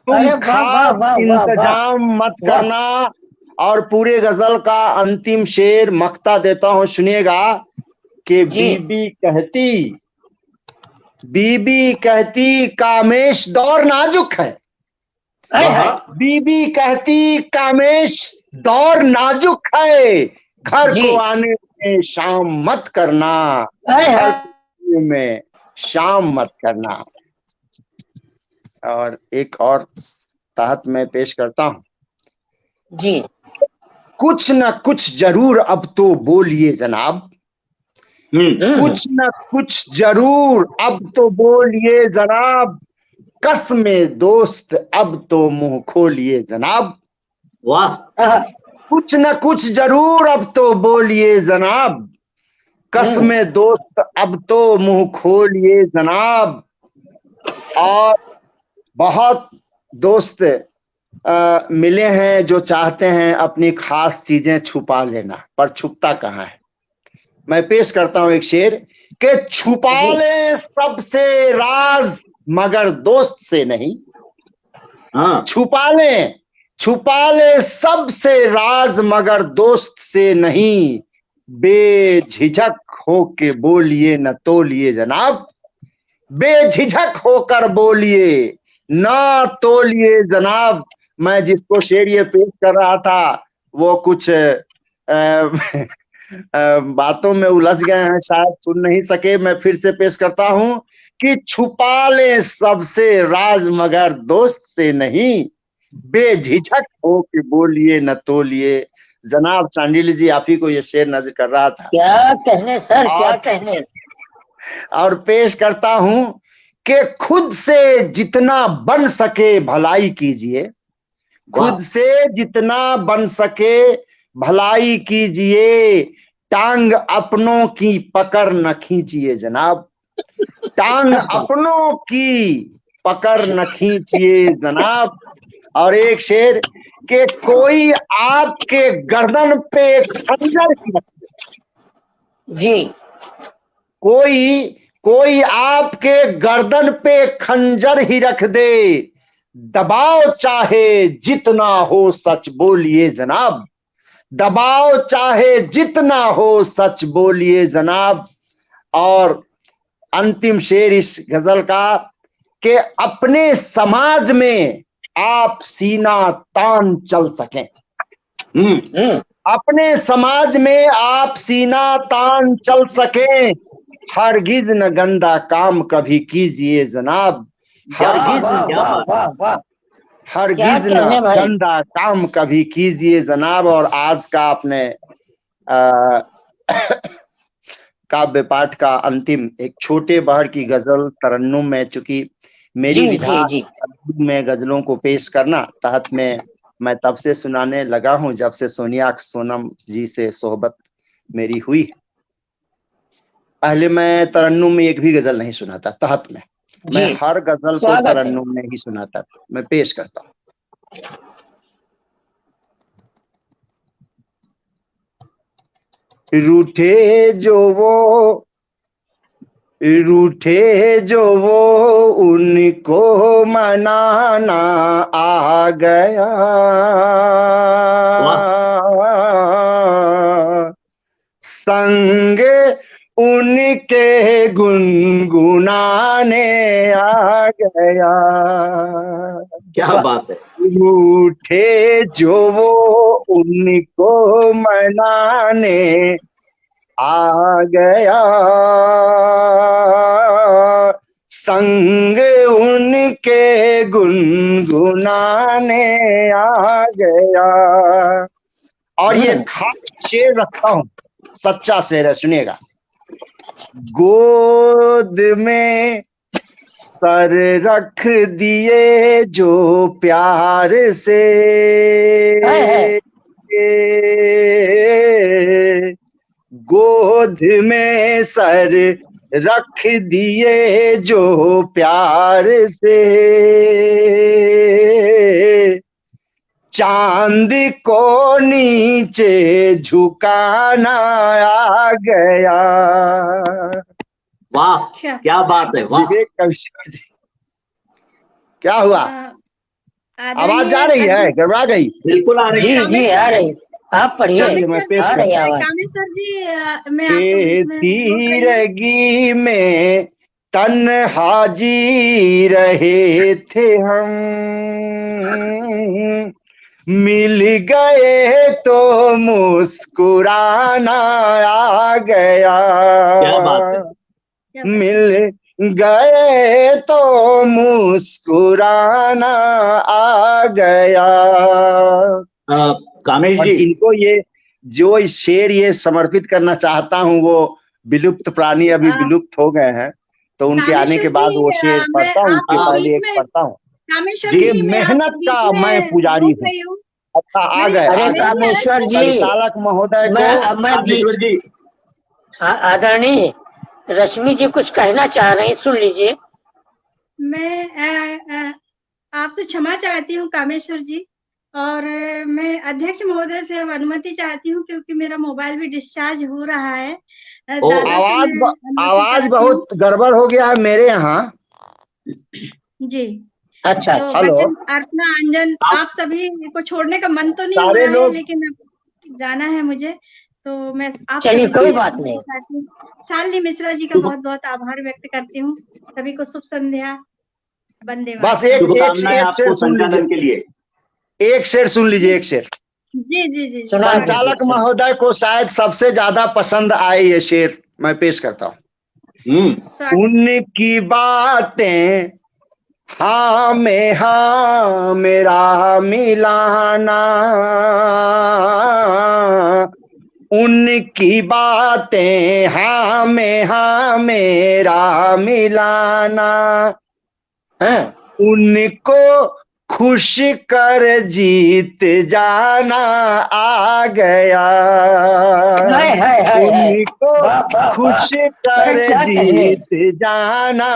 तुम खास इंतजाम मत करना। और पूरे गजल का अंतिम शेर मक्ता देता हूं, सुनिएगा कि बीबी कहती कामेश दौर नाजुक है। बीबी कहती कामेश दौर नाजुक है, घर को आने में शाम मत करना, घर में शाम मत करना। और एक और तहत मैं पेश करता हूं जी। कुछ न कुछ जरूर अब तो बोलिए जनाब, कुछ न कुछ जरूर अब तो बोलिए जनाब, कसमे दोस्त अब तो मुंह खोलिए जनाब। वाह। कुछ न कुछ जरूर अब तो बोलिए जनाब, कसमे दोस्त अब तो मुंह खोलिए जनाब। और बहुत दोस्त मिले हैं जो चाहते हैं अपनी खास चीजें छुपा लेना, पर छुपता कहाँ है। मैं पेश करता हूं एक शेर कि छुपा ले सबसे राज मगर दोस्त से नहीं। छुपा ले सबसे राज मगर दोस्त से नहीं, बेझिझक हो के बोलिए न तोलिए जनाब। बेझिझक होकर बोलिए ना तोलिए जनाब। मैं जिसको शेर ये पेश कर रहा था वो कुछ बातों में उलझ गए हैं, शायद सुन नहीं सके। मैं फिर से पेश करता हूं कि छुपा ले सबसे राज मगर दोस्त से नहीं, बेझिझक हो के बोलिए न तोलिए जनाब। चांडिल जी आप ही को ये शेर नजर कर रहा था। क्या कहने सर, क्या कहने। और पेश करता हूं कि खुद से जितना बन सके भलाई कीजिए, खुद से जितना बन सके भलाई कीजिए, टांग अपनों की पकड़ न खींचिए जनाब। टांग अपनों की पकड़ न खींचिए जनाब। और एक शेर कि कोई आपके गर्दन पे खंजर जी, कोई आपके गर्दन पे खंजर ही रख दे, दबाव चाहे जितना हो सच बोलिए जनाब। दबाव चाहे जितना हो सच बोलिए जनाब। और अंतिम शेर इस गजल का कि अपने समाज में आप सीना तान चल सकें। अपने समाज में आप सीना तान चल सकें, हरगिज न गंदा काम कभी कीजिए जनाब। हरगिज न गंदा काम कभी कीजिए जनाब। और आज का आपने काव्य पाठ का अंतिम एक छोटे बहर की गजल तरन्नुम में, चूंकि मेरी विधा में गजलों को पेश करना तहत में मैं तब से सुनाने लगा हूं जब से सोनिया सोनम जी से सोहबत मेरी हुई। पहले मैं तरन्नुम में एक भी गजल नहीं सुनाता तहत में, मैं हर गजल को तरन्नुम में ही सुनाता था। मैं पेश करता हूं। रूठे जो वो उनको मनाना आ गया, संग उनके गुनगुनाने आ गया। क्या बात है। रूठे जो वो उनको मनाने आ गया, संग उनके गुनगुनाने आ गया। और ये खास शेर रखता हूं, सच्चा शेर है, सुनिएगा। गोद में सर रख दिए जो प्यार से, गोद में सर रख दिए जो प्यार से, चांद को नीचे झुकाना आ गया। वाह, क्या बात है, वाह। क्या हुआ? आवाज आ रही है? घबरा गई? बिल्कुल आ रही है। जी आ रही। आप पढ़िए। मैं पेश तीरगी में तन्हा जी रहे थे हम, मिल गए तो मुस्कुराना आ गया। क्या बात है। मिल गए तो मुस्कुराना आ गया। कामेश जी, इनको ये जो शेर ये समर्पित करना चाहता हूँ, वो विलुप्त प्राणी अभी विलुप्त हो गए हैं, तो उनके आने के बाद वो शेर पढ़ता हूँ। उसके पहले एक पढ़ता हूँ कि मेहनत का मैं पुजारी हूँ। अच्छा आ गए। अरे कामेश्वर जी, चालक महोदय को आदरणीय रश्मि जी कुछ कहना चाह रहे हैं, सुन लीजिए। मैं आपसे क्षमा चाहती हूँ कामेश्वर जी, और मैं अध्यक्ष महोदय से अब अनुमति चाहती हूँ क्योंकि मेरा मोबाइल भी डिस्चार्ज हो रहा है। आवाज बहुत गड़बड़ हो गया है मेरे यहाँ। जी अच्छा, तो हेलो। अर्चना अंजन, आप सभी को छोड़ने का मन तो नहीं हो रहा है, लेकिन अब जाना है मुझे, तो मैं आप चलिए कोई बात नहीं। शालिनी मिश्रा जी का बहुत बहुत आभार व्यक्त करती हूँ। सभी को शुभ संध्या, वंदे बस मातरम। शुभकामनाएं आपको संचालन के लिए। एक शेर सुन लीजिए, एक शेर। जी जी जी, संचालक महोदय को शायद सबसे ज्यादा पसंद आए ये शेर, मैं पेश करता हूँ। उनकी बातें हाँ में हाँ मेरा मिलाना, उनकी बातें हाँ में हाँ मेरा मिलाना, उनको खुश कर जीत जाना आ गया, उनको खुश कर जीत जाना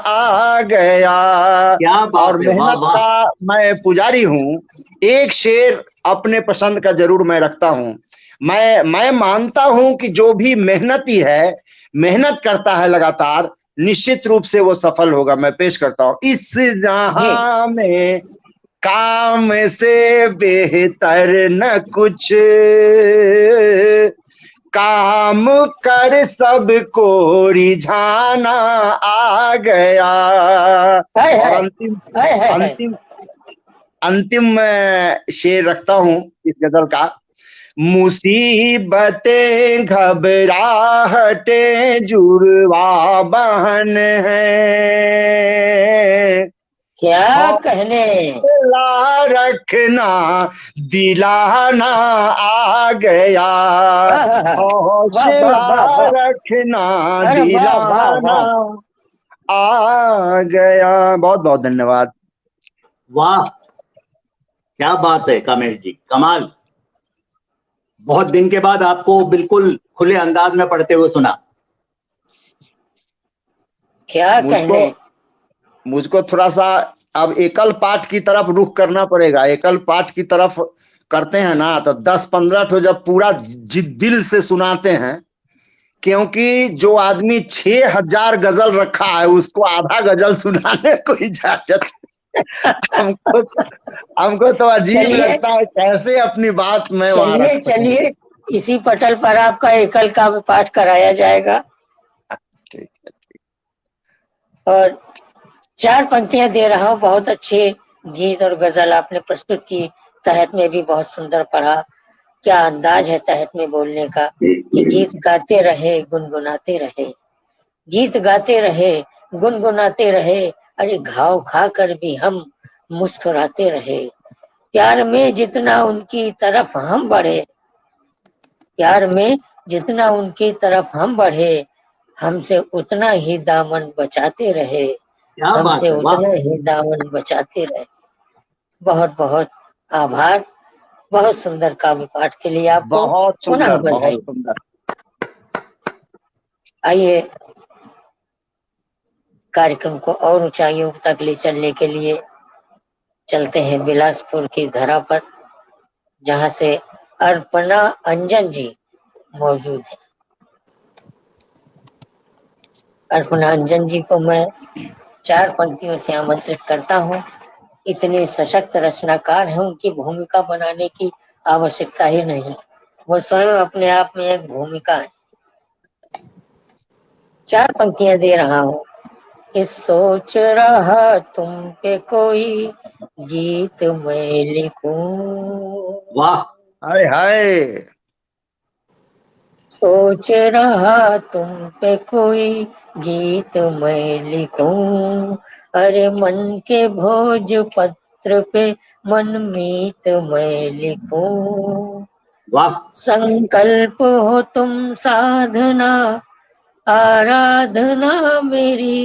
आ गया। और मेहनत का मैं पुजारी हूँ, एक शेर अपने पसंद का जरूर मैं रखता हूँ। मैं मानता हूँ कि जो भी मेहनती है, मेहनत करता है लगातार, निश्चित रूप से वो सफल होगा। मैं पेश करता हूँ। इस जहां में काम से बेहतर न कुछ, काम कर सबको रिझाना आ गया। और अंतिम शेर रखता हूं इस गजल का। मुसीबतें घबराहटें जुड़वा बहन है, क्या कहने, हौसला रखना दिलाना आ गया, हौसला रखना दिलाना आ गया। बहुत बहुत धन्यवाद। वाह, क्या बात है कामेश जी, कमाल। बहुत दिन के बाद आपको बिल्कुल खुले अंदाज में पढ़ते हुए सुना। क्या कहने। मुझको थोड़ा सा अब एकल पाठ की तरफ रुख करना पड़ेगा। एकल पाठ की तरफ करते हैं ना तो 10-15 ठो जब पूरा दिल से सुनाते हैं, क्योंकि जो आदमी 6000 गजल रखा है उसको आधा गजल सुनाने को इजाजत हमको तो अजीब लगता है कैसे अपनी बात में वहां रख। चलिए इसी पटल पर आपका एकल काव्य पाठ कराया जाएगा। ठीक है। और 4 पंक्तियां दे रहा हूँ। बहुत अच्छे गीत और गजल आपने प्रस्तुत की। तहत में भी बहुत सुंदर पढ़ा। क्या अंदाज है तहत में बोलने का कि गीत गाते रहे गुनगुनाते रहे, गीत गाते रहे गुनगुनाते रहे, अरे घाव खाकर भी हम मुस्कुराते रहे। प्यार में जितना उनकी तरफ हम बढ़े, प्यार में जितना उनकी तरफ हम बढ़े, हमसे उतना ही दामन बचाते रहे, हमसे उतना ही दामन बचाते रहे। बहुत बहुत आभार। बहुत सुंदर काव्य पाठ के लिए आपको पुनः बधाई। आइए कार्यक्रम को और ऊंचाइयों तक ले चलने के लिए चलते हैं बिलासपुर की धरा पर, जहां से अर्पणा अंजन जी मौजूद है। अर्पणा अंजन जी को मैं 4 पंक्तियों से आमंत्रित करता हूं। इतने सशक्त रचनाकार हैं, उनकी भूमिका बनाने की आवश्यकता ही नहीं, वो स्वयं अपने आप में एक भूमिका है। 4 पंक्तियां दे रहा हूँ। इस सोच रहा तुम पे कोई गीत मैं लिखूं। वाह, हाय हाय। सोच रहा तुम पे कोई गीत मैं लिखूं, अरे मन के भोज पत्र पे मनमीत मैं लिखूं। वाह, संकल्प हो तुम साधना आराधना मेरी,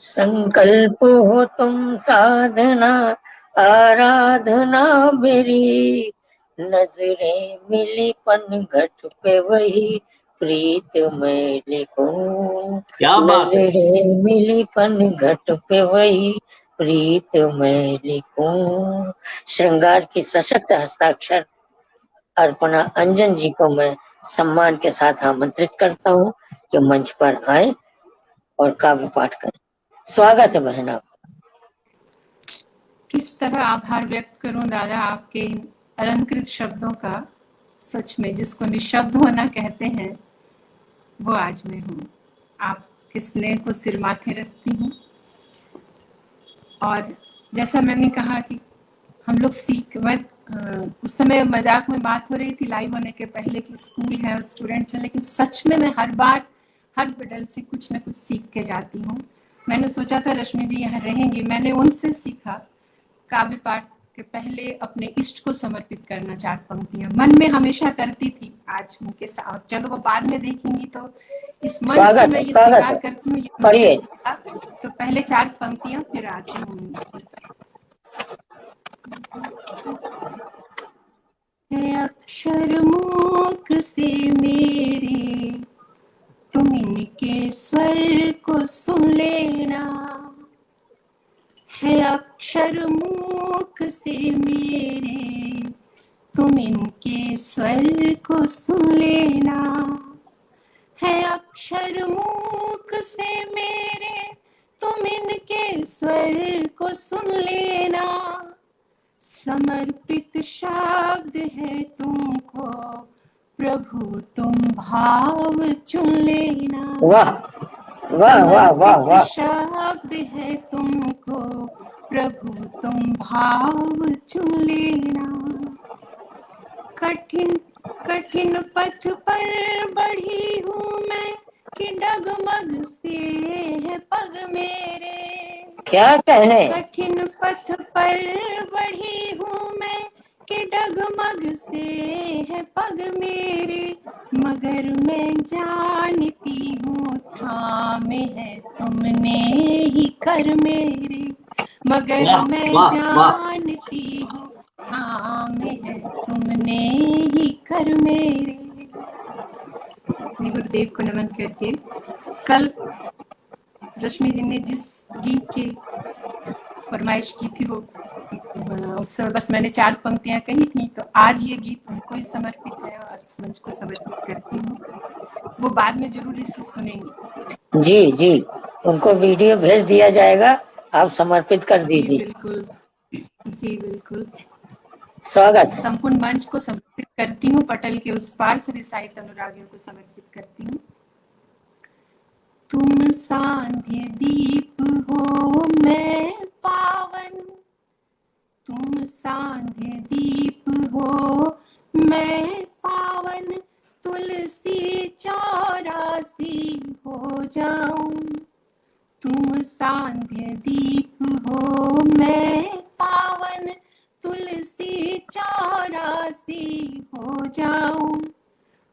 संकल्प हो तुम साधना आराधना मेरी, नजरें मिली पन घट पे वही प्रीत मैं लिखूं। नजरें मिली पन घट पे वही प्रीत मैं लिखूं। श्रृंगार की सशक्त हस्ताक्षर अर्पणा अंजन जी को मैं सम्मान के साथ आमंत्रित करता हूँ कि मंच पर आए और काव्य पाठ करें। स्वागत है बहन आपका। किस तरह आभार व्यक्त करूं दादा आपके अलंकृत शब्दों का। सच में जिसको निशब्द होना कहते हैं वो आज मैं हूँ। आपके स्नेह को सिर माथे रखती हूँ। और जैसा मैंने कहा कि हम लोग उस समय मजाक में बात हो रही थी लाइव होने के पहले कि स्कूल है और स्टूडेंट्स हैं, लेकिन सच में मैं हर बार हर बदल से कुछ न कुछ सीख के जाती हूँ। मैंने सोचा था रश्मि जी यहाँ रहेंगी, मैंने उनसे सीखा काव्य पाठ के पहले अपने इष्ट को समर्पित करना 4 पंक्तियां। मन में हमेशा करती थी, आज उनके साथ, चलो वो बाद में देखेंगी तो इस मन से मैं ये स्वीकार करती हूँ, पढ़िए। तो पहले 4 पंक्तियां फिर आती हूँ। अक्षर मूक से मेरे तुम इनके स्वर को सुन लेना, है अक्षर मूक से मेरे तुम इनके स्वर को सुन लेना, है अक्षर मूक से मेरे तुम इनके स्वर को सुन लेना, समर्पित शब्द है तुमको प्रभु तुम भाव चुन लेना। वाह वाह वाह वाह वाह। शब्द है तुमको प्रभु तुम भाव चुन लेना, कठिन कठिन पथ पर बढ़ी हूँ मैं कि डगमग से है पग मेरे। क्या कहने? कठिन पथ पर बढ़ी हूँ मैं कि डगमग से है पग मेरे, मगर मैं जानती हूँ थामे है तुमने ही कर मेरे, मगर मैं जानती हूँ थामे है तुमने ही कर मेरे। गुरुदेव को नमन करके कल रश्मि जी ने जिस गीत की फरमाइश की थी वो उस समय बस मैंने 4 पंक्तियां कही थी, तो आज ये गीत उनको ही समर्पित है और इस मंच को समर्पित करती हूँ। वो बाद में जरूर इसे सुनेंगी। जी जी, उनको वीडियो भेज दिया जाएगा, आप समर्पित कर दीजिए। बिल्कुल जी बिल्कुल। स्वागत। संपूर्ण मंच को समर्पित करती हूँ, पटल के उस पार सभी साहित्य अनुरागियों को समर्पित करती हूँ। तुम सांध्य दीप हो मैं पावन, तुम सांध्य दीप हो मैं पावन, तुलसी 84 हो जाऊं। तुम सांध्य दीप हो मैं पावन, तुलसी 84 हो जाऊं।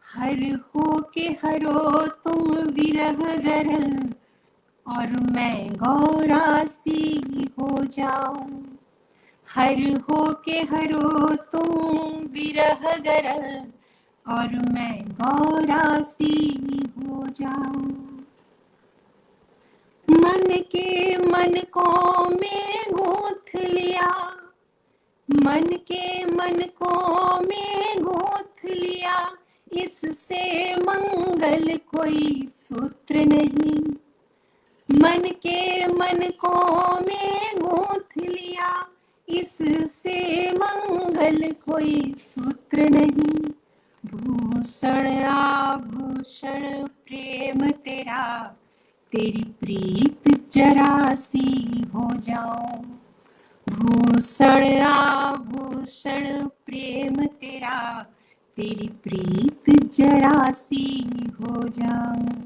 हर हो के हरो तुम विरह गरल, और मैं गौरासी हो जाऊं। हर हो के हरो तुम विरह गरल, और मैं गौरासी हो जाऊं। मन के मन को मैं गूंथ लिया, मन के मन को मैं गूंथ लिया, इससे मंगल कोई सूत्र नहीं। मन के मन को मैं गूंथ लिया, इससे मंगल कोई सूत्र नहीं। भूषण आभूषण प्रेम तेरा, तेरी प्रीत जरासी हो जाऊं। भूषण आभूषण प्रेम तेरा, तेरी प्रीत जरासी हो जाऊं।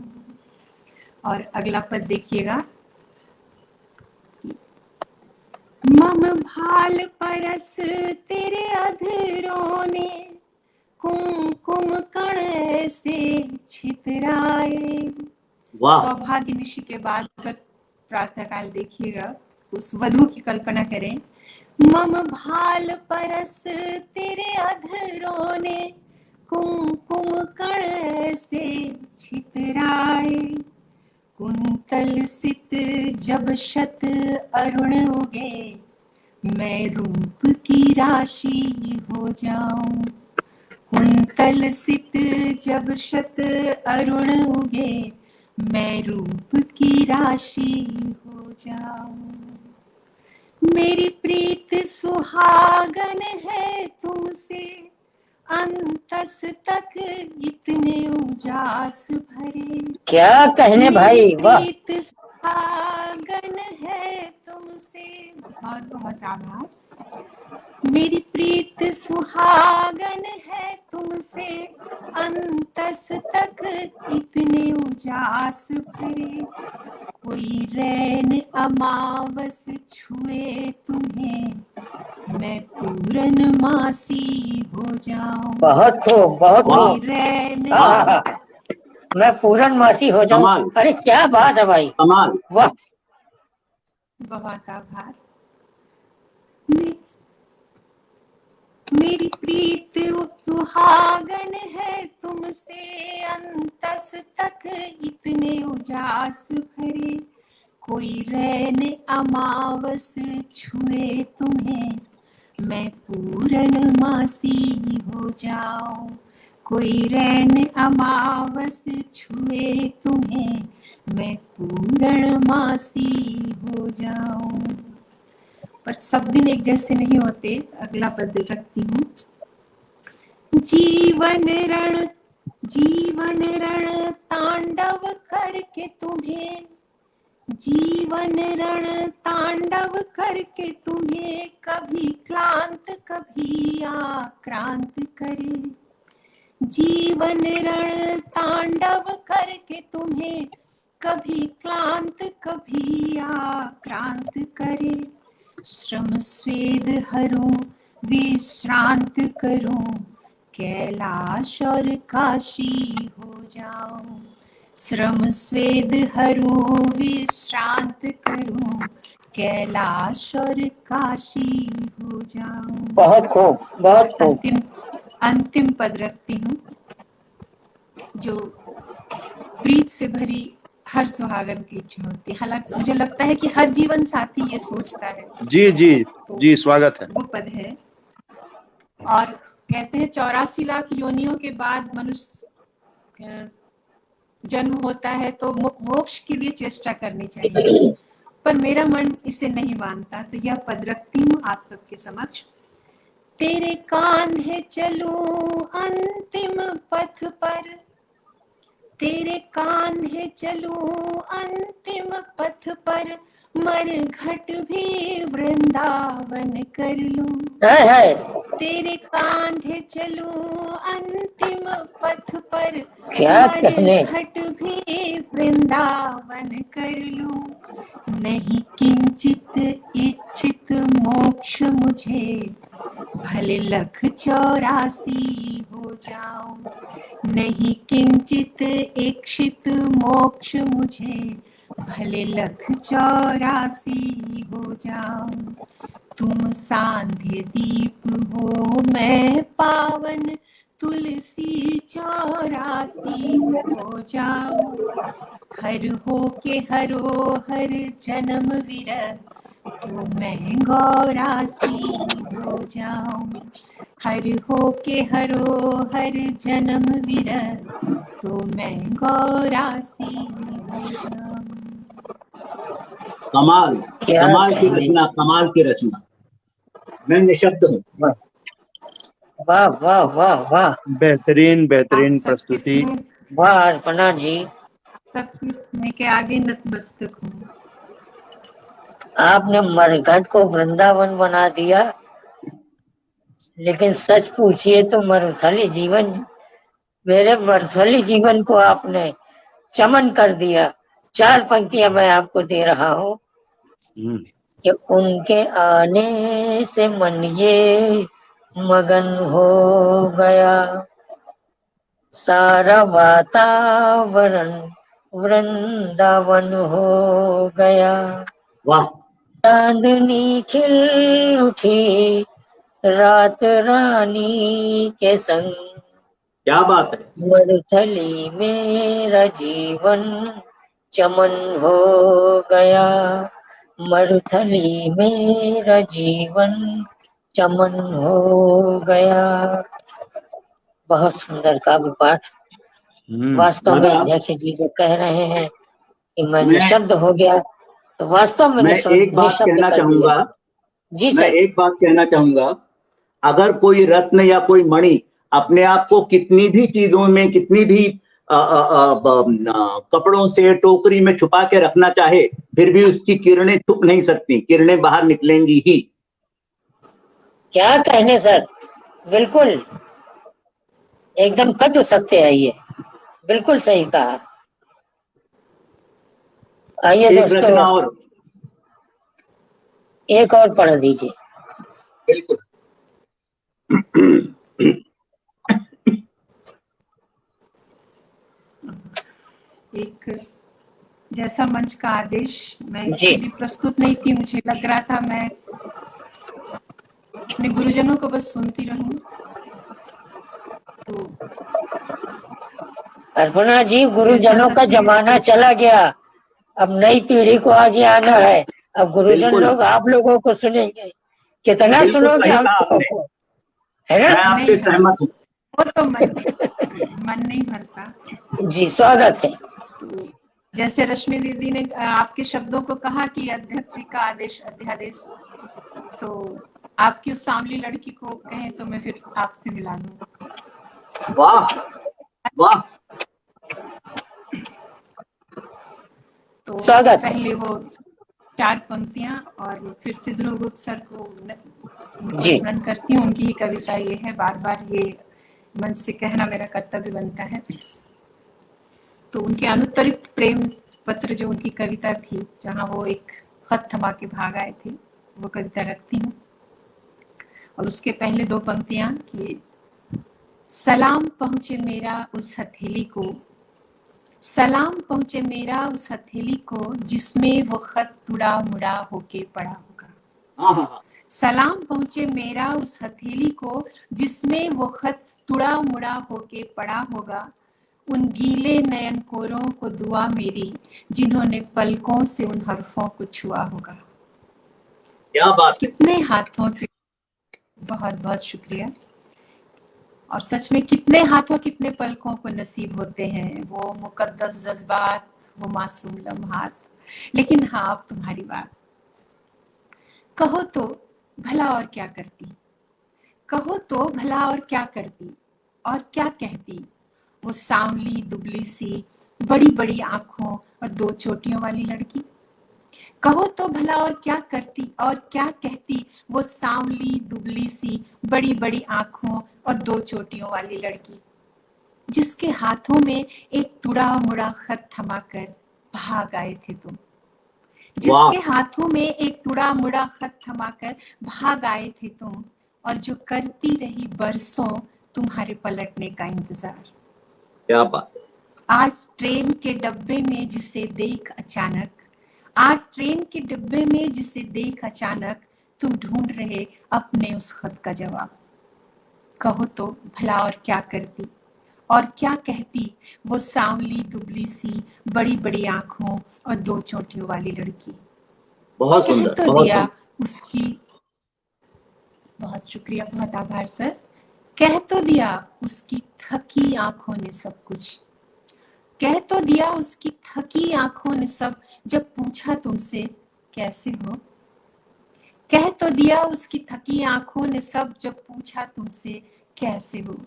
और अगला पद देखिएगा। मम भाल परस तेरे अधरों ने, कुमकुम कण से छितराए। सौभाग्य निशि के बाद प्रातः काल देखिएगा, उस वधू की कल्पना करें। मम भाल परस तेरे अधरों ने, कुमकुम कण से छितराए। कुंतल सित जब शत अरुण उगे, मैं रूप की राशि हो जाऊं। कुंतल सित जब शत अरुण उगे, मैं रूप की राशि हो जाऊं। मेरी प्रीत सुहागन है तुमसे, अंतस तक इतने उजास भरे। क्या कहने भाई, वाह। प्रीत सुहागन है तुमसे, बहुत बहुत आभार। मेरी प्रीत सुहागन है तुमसे, अंतस तक इतने उजास भरे। कोई रैन अमावस छुए तुम्हें, मैं पूरन मासी हो जाऊं। बहुत खूब, बहुत खूब। रैन मैं पूरन मासी हो जाऊं। अरे क्या बात है भाई, कमाल, वाह। बहुत आभार। मेरी प्रीत सुहागन है तुमसे, अंतस तक इतने उजास भरे। कोई रैन अमावस छुए तुम्हें, मैं पूरन मासी हो जाऊं। कोई रैन अमावस छुए तुम्हें, मैं पूरण मासी हो जाऊं। पर सब दिन एक जैसे नहीं होते। अगला पद रखती हूँ। जीवन रण तांडव करके तुम्हें, जीवन रण तांडव करके तुम्हें, कभी क्लांत कभी आक्रांत करे। जीवन रण तांडव करके तुम्हें, कभी क्लांत कभी आक्रांत करे। श्रम स्वेद हरूं विश्रांत करूं, कैलाश और काशी हो जाऊं। श्रम स्वेद हरूं विश्रांत करूं, कैलाश और काशी हो जाऊं। बहुत खूब, बहुत खूब। अंतिम पद रखती हूँ, जो प्रीत से भरी हर सुहागन की इच्छा होती है। हालांकि मुझे लगता है कि हर जीवन साथी ये सोचता है। जी जी जी, स्वागत है। वो पद है। और कहते हैं 84 लाख योनियों के बाद मनुष्य जन्म होता है तो मोक्ष के लिए चेष्टा करनी चाहिए, पर मेरा मन इसे नहीं मानता। तो यह पद रखती हूँ आप सबके समक्ष। तेरे कांधे चलूं अंतिम पथ पर, तेरे कांधे चलूं अंतिम पथ पर, मरघट भी वृंदावन कर लूं। तेरे कांधे चलूं अंतिम पथ पर, क्या कहने, मरघट भी वृंदावन कर लूं। नहीं किंचित इच्छित मोक्ष मुझे, भले लख 84 हो जाऊं। नहीं किंचित इच्छित मोक्ष मुझे, भले लख 84 हो जाऊं। तुम सांध्य दीप हो मैं पावन, तुलसी 84 हो जाऊं। हर हो के हरो हर जन्म विरह, तो मैं 84 हो जाऊं। हर हो के हरो हर जन्म विरह, तो मैं 84 हो जाऊं। कमाल, कमाल की रचना, कमाल की रचना। मैं निशब्द हूँ। वाह वाह वाह वाह, बेहतरीन बेहतरीन प्रस्तुति। वाह अर्पणा जी, सबकी स्नेह के आगे नतमस्तक हूँ। आपने मरघट को वृंदावन बना दिया, लेकिन सच पूछिए तो मरुथली जीवन, मेरे मरुथली जीवन को आपने चमन कर दिया। 4 पंक्तियां मैं आपको दे रहा हूँ कि उनके आने से मन ये मगन हो गया, सारा वातावरण वृंदावन हो गया। वाह। चांदनी खिल उठी रात रानी के संग, क्या बात है। मरुथली मेरा जीवन चमन हो गया, मरुथली मेरा जीवन चमन हो गया। बहुत सुंदर काव्य पाठ। वास्तव में अध्यक्ष जी जो कह रहे हैं कि मैं निशब्द हो गया, तो वास्तव में मैं एक बात कहना चाहूंगा। जी मैं सर। एक बात कहना चाहूंगा, अगर कोई रत्न या कोई मणि अपने आप को कितनी भी चीजों में, कितनी भी कपड़ों से टोकरी में छुपा के रखना चाहे, फिर भी उसकी किरणें छुप नहीं सकती, किरणें बाहर निकलेंगी ही। क्या कहने सर, बिल्कुल एकदम कटु सत्य है ये, बिल्कुल सही कहा। आइए एक रचना दोस्तों, और, एक और पढ़ दीजिए। बिल्कुल। एक जैसा मंच का आदेश, मैं जी। इसके लिए प्रस्तुत नहीं थी, मुझे लग रहा था मैं अपने गुरुजनों को बस सुनती रहूं। तो अर्पणा जी, गुरुजनों का जमाना चला गया, अब नई पीढ़ी को आगे आना है। अब गुरुजन बिल्कुल। लोग आप लोगों को सुनेंगे, कितना बिल्कुल सुनोगे सही हम कहा लोगों आपने, को, है ना? मैं आपसे सहमत हूँ। वो तो मन नहीं भरता। जी, स्वागत है। तो जैसे रश्मि दीदी ने आपके शब्दों को कहा कि अध्यक्ष जी का आदेश अध्यादेश, तो आपकी उस सांवली लड़की को कहें तो मैं फिर आपसे मिला दूं। वाह वाह। तो स्वागत है। पहले वो 4 पंक्तियां और फिर से ध्रुवगुप्त सर को जी। स्मरण करती हूँ। उनकी ही कविता ये है, बार बार ये मन से कहना मेरा कर्तव्य बनता है। तो उनके अनुत्तरित प्रेम पत्र जो उनकी कविता थी, जहाँ वो एक खत थमा के भाग आए थे, वो कविता रखती हूँ। और उसके पहले 2 पंक्तियां कि सलाम पहुंचे मेरा उस हथेली को, सलाम पहुंचे मेरा उस हथेली को, जिसमें वो खत तुड़ा मुड़ा होके पड़ा होगा। सलाम पहुंचे मेरा उस हथेली को, जिसमें वो खत तुड़ा मुड़ा होके पड़ा होगा। उन गीले नयन कोरों को दुआ मेरी, जिन्होंने पलकों से उन हरफों को छुआ होगा। क्या बात। कितने हाथों के, बहुत बहुत शुक्रिया। और सच में कितने हाथों कितने पलकों को नसीब होते हैं वो मुकद्दस जज्बात, वो मासूम लम्हात। लेकिन हाँ, अब तुम्हारी बात। कहो तो भला और क्या करती, कहो तो भला और क्या करती, और क्या कहती वो सांवली दुबली सी बड़ी बड़ी आंखों और 2 चोटियों वाली लड़की। कहो तो भला और क्या करती और क्या कहती वो सांवली दुबली सी बड़ी बड़ी आंखों और 2 चोटियों वाली लड़की, जिसके हाथों में एक तुड़ा मुड़ा खत थमाकर भाग आए थे तुम, जिसके हाथों में एक तुड़ा मुड़ा खत थमाकर भाग आए थे तुम, और जो करती रही बरसों तुम्हारे पलटने का इंतजार। क्या बात। आज ट्रेन के डब्बे में जिसे देख अचानक, आज ट्रेन के डिब्बे में जिसे देख अचानक तुम ढूंढ रहे अपने उस खत का जवाब। कहो तो भला और क्या करती और क्या कहती वो सांवली दुबली सी बड़ी बड़ी आंखों और 2 चोटियों वाली लड़की। बहुत कह सुंदर, तो बहुत दिया सुंदर। उसकी, बहुत शुक्रिया, बहुत आभार सर। कह तो दिया उसकी थकी आंखों ने सब कुछ, कह तो दिया उसकी थकी आंखों ने सब, जब पूछा तुमसे कैसे हो। कह तो दिया उसकी थकी आंखों ने सब, जब पूछा तुमसे कैसे हो।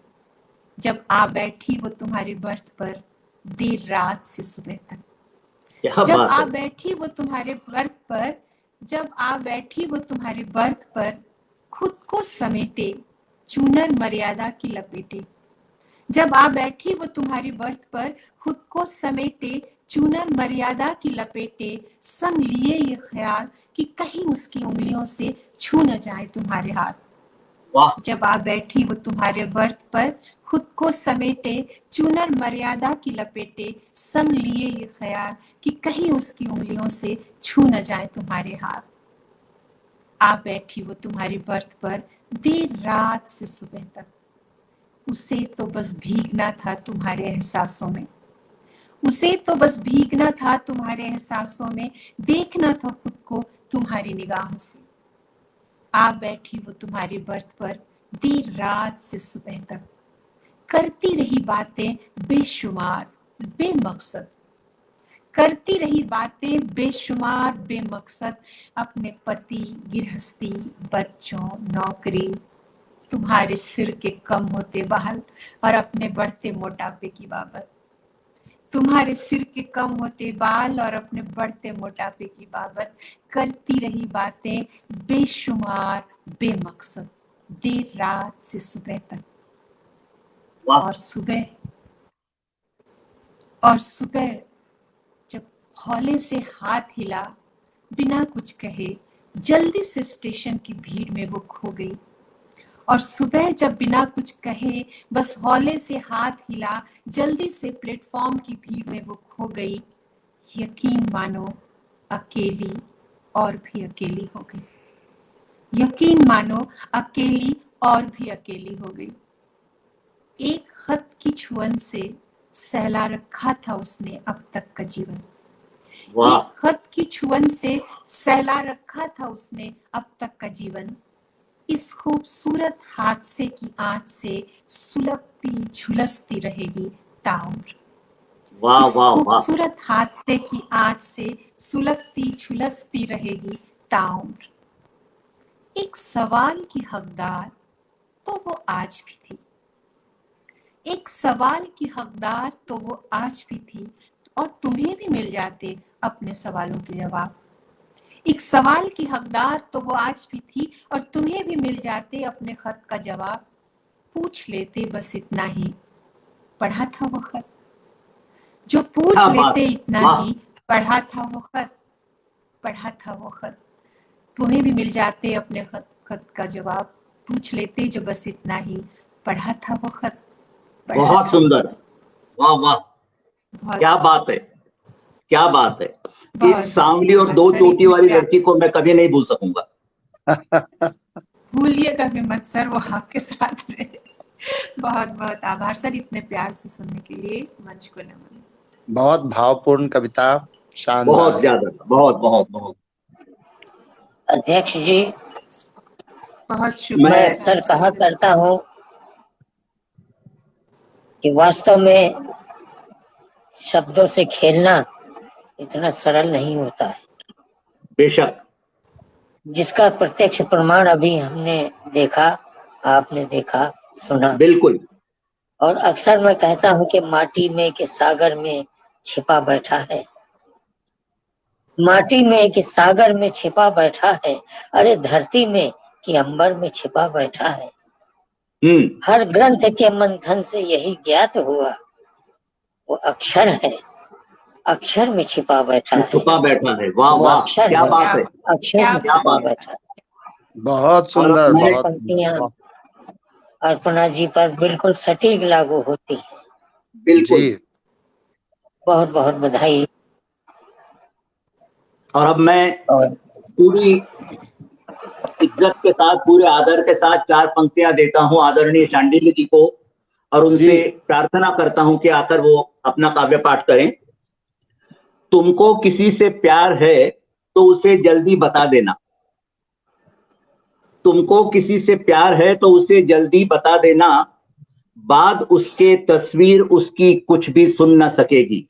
जब आ बैठी वो तुम्हारी बर्थ पर देर रात से सुबह तक, जब आ बैठी वो तुम्हारे बर्थ पर, जब आ बैठी वो तुम्हारे बर्थ पर, खुद को समेटे चूनर मर्यादा की लपेटे। जब आ बैठी वो तुम्हारी बर्थ पर, खुद को समेटे चूनर मर्यादा की लपेटे, संग लिए ये ख्याल कि कहीं उसकी उंगलियों से छू न जाए तुम्हारे हाथ। जब आ बैठी वो तुम्हारे बर्थ पर, खुद को समेटे चूनर मर्यादा की लपेटे, संग लिए ये ख्याल कि कहीं उसकी उंगलियों से छू न जाए तुम्हारे हाथ। आ बैठी वो तुम्हारी बर्थ पर देर रात से सुबह तक, उसे तो बस भीगना था तुम्हारे एहसासों में, उसे तो बस भीगना था तुम्हारे एहसासों में, देखना था खुद को तुम्हारी निगाहों से। आ बैठी वो तुम्हारी बर्थ पर देर रात से सुबह तक, करती रही बातें बेशुमार बेमकसद, करती रही बातें बेशुमार बेमकसद, अपने पति, गृहस्थी, बच्चों, नौकरी, तुम्हारे सिर के कम होते बाल और अपने बढ़ते मोटापे की बाबत। तुम्हारे सिर के कम होते बाल और अपने बढ़ते मोटापे की बाबत करती रही बातें बेशुमार बेमकसद देर रात से सुबह तक। और सुबह जब हौले से हाथ हिला बिना कुछ कहे, जल्दी से स्टेशन की भीड़ में वो खो गई। और सुबह जब बिना कुछ कहे बस हौले से हाथ हिला, जल्दी से प्लेटफॉर्म की भीड़ में वो खो गई। यकीन मानो अकेली और भी अकेली हो गई। यकीन मानो अकेली और भी अकेली हो गई। एक खत की छुअन से सहला रखा था उसने अब तक का जीवन। एक खत की छुअन से सहला रखा था उसने अब तक का जीवन। इस खूबसूरत हादसे की आंच से सुलगती झुलसती रहेगी ताउम्र। इस खूबसूरत हादसे की आंच से सुलगती झुलसती रहेगी ताउम्र। एक सवाल की हकदार तो वो आज भी थी। एक सवाल की हकदार तो वो आज भी थी और तुम्हें भी मिल जाते अपने सवालों के जवाब। एक सवाल की हकदार तो वो आज भी थी और तुम्हें भी मिल जाते अपने खत का जवाब। पूछ लेते बस इतना ही, पढ़ा था वो खत। जो पूछ लेते इतना ही, पढ़ा था वो खत। पढ़ा था वो खत। तुम्हें भी मिल जाते अपने खत का जवाब। पूछ लेते जो बस इतना ही, पढ़ा था वो खत। बहुत सुंदर, वाह वाह, क्या बात है, क्या बात है। इस सांवली और दो चोटी वाली लड़की को मैं कभी नहीं भूल सकूंगा। भूलिएगा भी मत सर, वो आपके साथ रहे। बहुत बहुत आभार सर इतने प्यार से सुनने के लिए। मंच को नमन। बहुत भावपूर्ण कविता, शानदार। बहुत ज्यादा, बहुत बहुत बहुत। अध्यक्ष जी, बहुत शुक्रिया। मैं अक्सर कहा करता हूँ कि वास्तव में शब्दों से खेलना इतना सरल नहीं होता है। बेशक। जिसका प्रत्यक्ष प्रमाण अभी हमने देखा, आपने देखा, सुना। बिल्कुल। और अक्सर मैं कहता हूँ कि माटी में कि सागर में छिपा बैठा है। माटी में कि सागर में छिपा बैठा है, अरे धरती में कि अंबर में छिपा बैठा है। हर ग्रंथ के मंथन से यही ज्ञात हुआ, वो अक्षर है, अक्षर में छिपा बैठा है। छुपा बैठा है। वाह वाह, क्या बात है, अक्षर में छिपा बैठा है। बहुत सुंदर। बहुत पंक्तियां अर्पणा जी पर बिल्कुल सटीक लागू होती है। बिल्कुल। बहुत बहुत बधाई। और अब मैं पूरी इज्जत के साथ, पूरे आदर के साथ 4 पंक्तियां देता हूं आदरणीय शांडिल्य जी को और उनसे प्रार्थना करता हूं कि आकर वो अपना काव्य पाठ करें। तुमको किसी से प्यार है तो उसे जल्दी बता देना। तुमको किसी से प्यार है तो उसे जल्दी बता देना, बाद उसके तस्वीर उसकी कुछ भी सुन न सकेगी।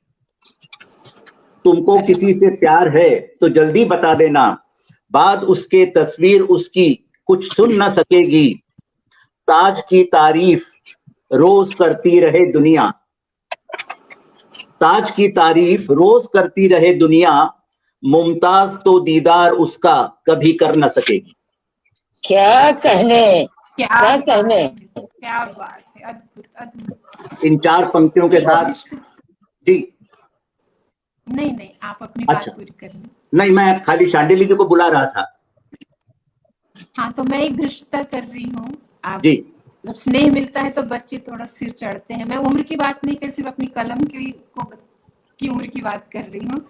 तुमको किसी से प्यार है तो जल्दी बता देना, बाद उसके तस्वीर उसकी कुछ सुन न सकेगी। ताज की तारीफ रोज करती रहे दुनिया, ताज की तारीफ रोज करती रहे दुनिया, मुमताज तो दीदार उसका कभी कर न सकेगी। क्या कहने, क्या कहने, क्या बात है, अद्भुत अद्भुत। इन 4 पंक्तियों के साथ जी। नहीं आप अपनी बात पूरी कर लें। नहीं, मैं खाली शांडिल्य जी को बुला रहा था। हाँ, तो मैं एक धृष्टता कर रही हूँ। आप जी। जब स्नेह मिलता है तो बच्चे थोड़ा सिर चढ़ते हैं। मैं उम्र की बात नहीं कर, सिर्फ अपनी कलम की उम्र की बात कर रही हूँ।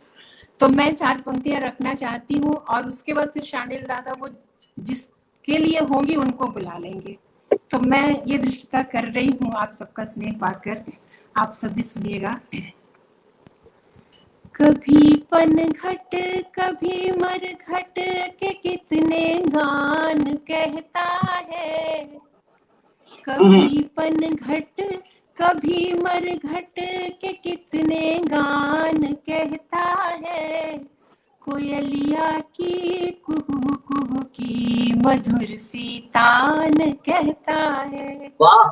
तो मैं 4 पंक्तियां रखना चाहती हूँ और उसके बाद फिर शांडिल दादा वो जिसके लिए होंगी उनको बुला लेंगे। तो मैं ये दृष्टता कर रही हूँ आप सबका स्नेह पाकर। आप सब भी सुनिएगा। कभी पनघट कभी मरघट के कितने गान कहता है, कभी पनघट कभी मरघट के कितने गान कहता है। कोयलिया की कुहू कुहू की मधुर सी तान कहता है। वाह,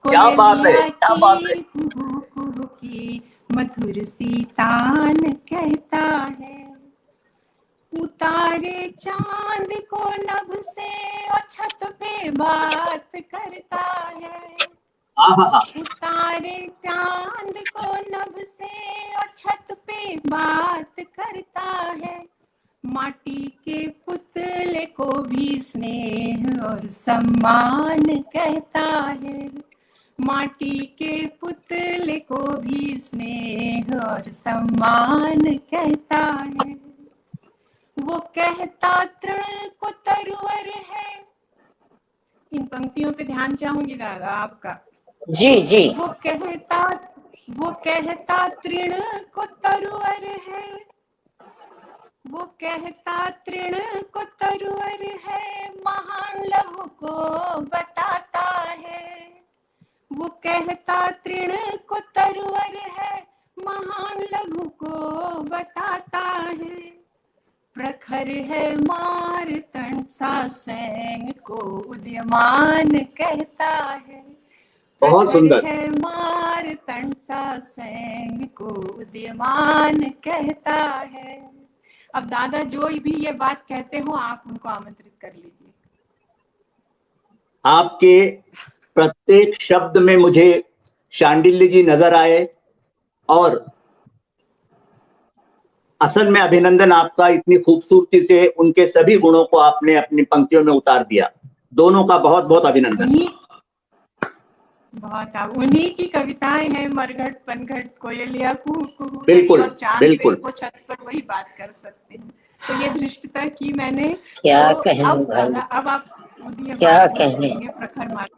क्या बात है, क्या बात है। कुहू कुहू की मधुर सी तान कहता है। उतारे चांद को नभ से और छत पे बात करता है। उतारे चांद को नभ से और छत पे बात करता है। माटी के पुतले को भी स्नेह और सम्मान कहता है। माटी के पुतले को भी स्नेह और सम्मान कहता है। वो कहता तृण को तरुवर है। इन पंक्तियों पे ध्यान चाहूंगी दादा आपका। जी जी। वो कहता तृण को तरुवर है। वो कहता तृण को तरुवर है, महान लहू को बताता है। वो कहता तृण को तरुवर है, महान लहू को बताता है। प्रखर है मारतंड सा सैंग को उदयमान कहता है। बहुत सुंदर है मारतंड सा सैंग को उदयमान कहता है। अब दादा जो भी ये बात कहते हो आप उनको आमंत्रित कर लीजिए। आपके प्रत्येक शब्द में मुझे शांडिल्य जी नजर आए और असल में अभिनंदन आपका, इतनी खूबसूरती से उनके सभी गुणों को आपने अपनी पंक्तियों में उतार दिया। दोनों का बहुत बहुत अभिनंदन। बहुत उन्हीं की कविताएं हैं, मरघट पनघट कोयलिया कुहू कुहू, बिल्कुल और चांद बिल्कुल पे को छत पर वही बात कर सकते हैं। तो ये धृष्टता की मैंने। क्या तो कहने अब भाई, अब आप क्या कहने। प्रखर मार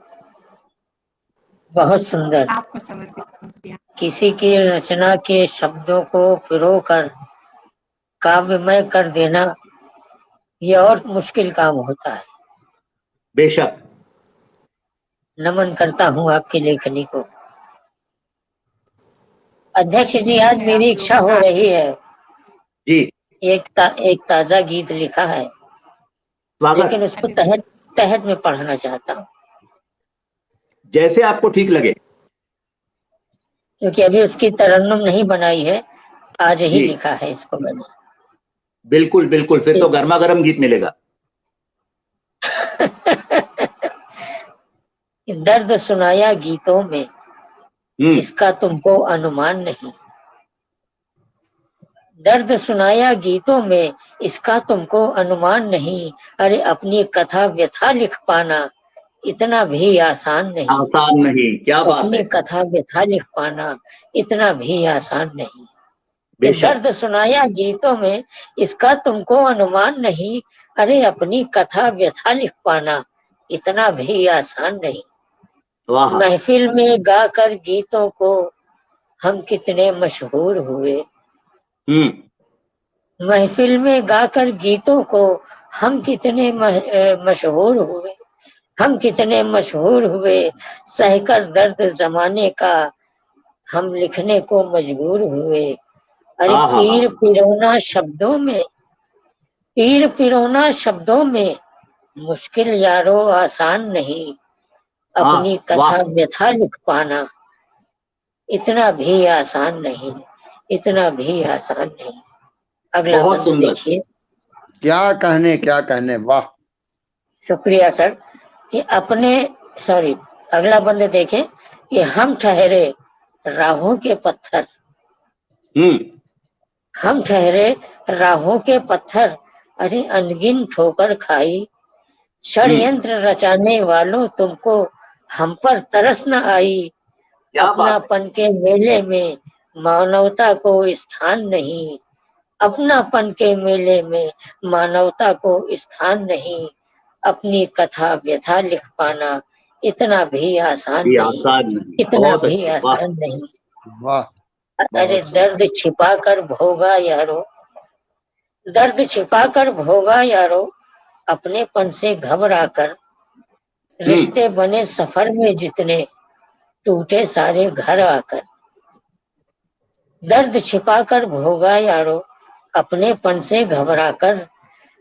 बहुत सुंदर। आपको समर्पित किया। किसी की रचना के शब्दों को पिरो कर काव्यमय कर देना, ये और मुश्किल काम होता है। बेशक। नमन करता हूँ आपकी लेखनी को। अध्यक्ष जी, आज मेरी इच्छा हो रही है जी। एक ताजा गीत लिखा है, लेकिन उसको तहत में पढ़ना चाहता हूँ। जैसे आपको ठीक लगे। क्योंकि अभी उसकी तरन्नुम नहीं बनाई है, आज ही लिखा है इसको मैंने। बिल्कुल बिल्कुल, फिर तो गर्मा गर्म गीत मिलेगा। दर्द सुनाया गीतों में, इसका तुमको अनुमान नहीं। दर्द सुनाया गीतों में, इसका तुमको अनुमान नहीं। अरे अपनी कथा व्यथा लिख पाना इतना भी आसान नहीं। आसान नहीं, क्या बात है। अपनी कथा व्यथा लिख पाना इतना भी आसान नहीं। दर्द सुनाया गीतों में, इसका तुमको अनुमान नहीं। अरे अपनी कथा व्यथा लिख पाना इतना भी आसान नहीं। महफिल में गाकर गीतों को हम कितने मशहूर हुए। महफिल में गाकर गीतों को हम कितने मशहूर हुए। हम कितने मशहूर हुए, सहकर दर्द जमाने का हम लिखने को मजबूर हुए। अरे पीर पिरोना शब्दों में मुश्किल यारो आसान नहीं। अपनी कथा व्यथा लिख पाना इतना भी आसान नहीं, इतना भी आसान नहीं। अगला बंद देखिए। क्या कहने, वाह। शुक्रिया सर। कि अगला बंद देखें कि हम ठहरे राहों के पत्थर। हम ठहरे राहों के पत्थर, अरे अनगिन ठोकर खाई। षड्यंत्र रचाने वालों तुमको हम पर तरस न आई। अपनापन के मेले में मानवता को स्थान नहीं। अपनापन के मेले में मानवता को स्थान नहीं। अपनी कथा व्यथा लिख पाना इतना भी आसान नहीं, इतना भी आसान नहीं। अरे दर्द छिपा कर भोगा यारो, दर्द छिपा कर भोगा यारो, अपनेपन से घबरा कर। रिश्ते बने सफर में जितने, टूटे सारे घर आकर। दर्द छिपा कर भोगा यारो, अपनेपन से घबरा कर।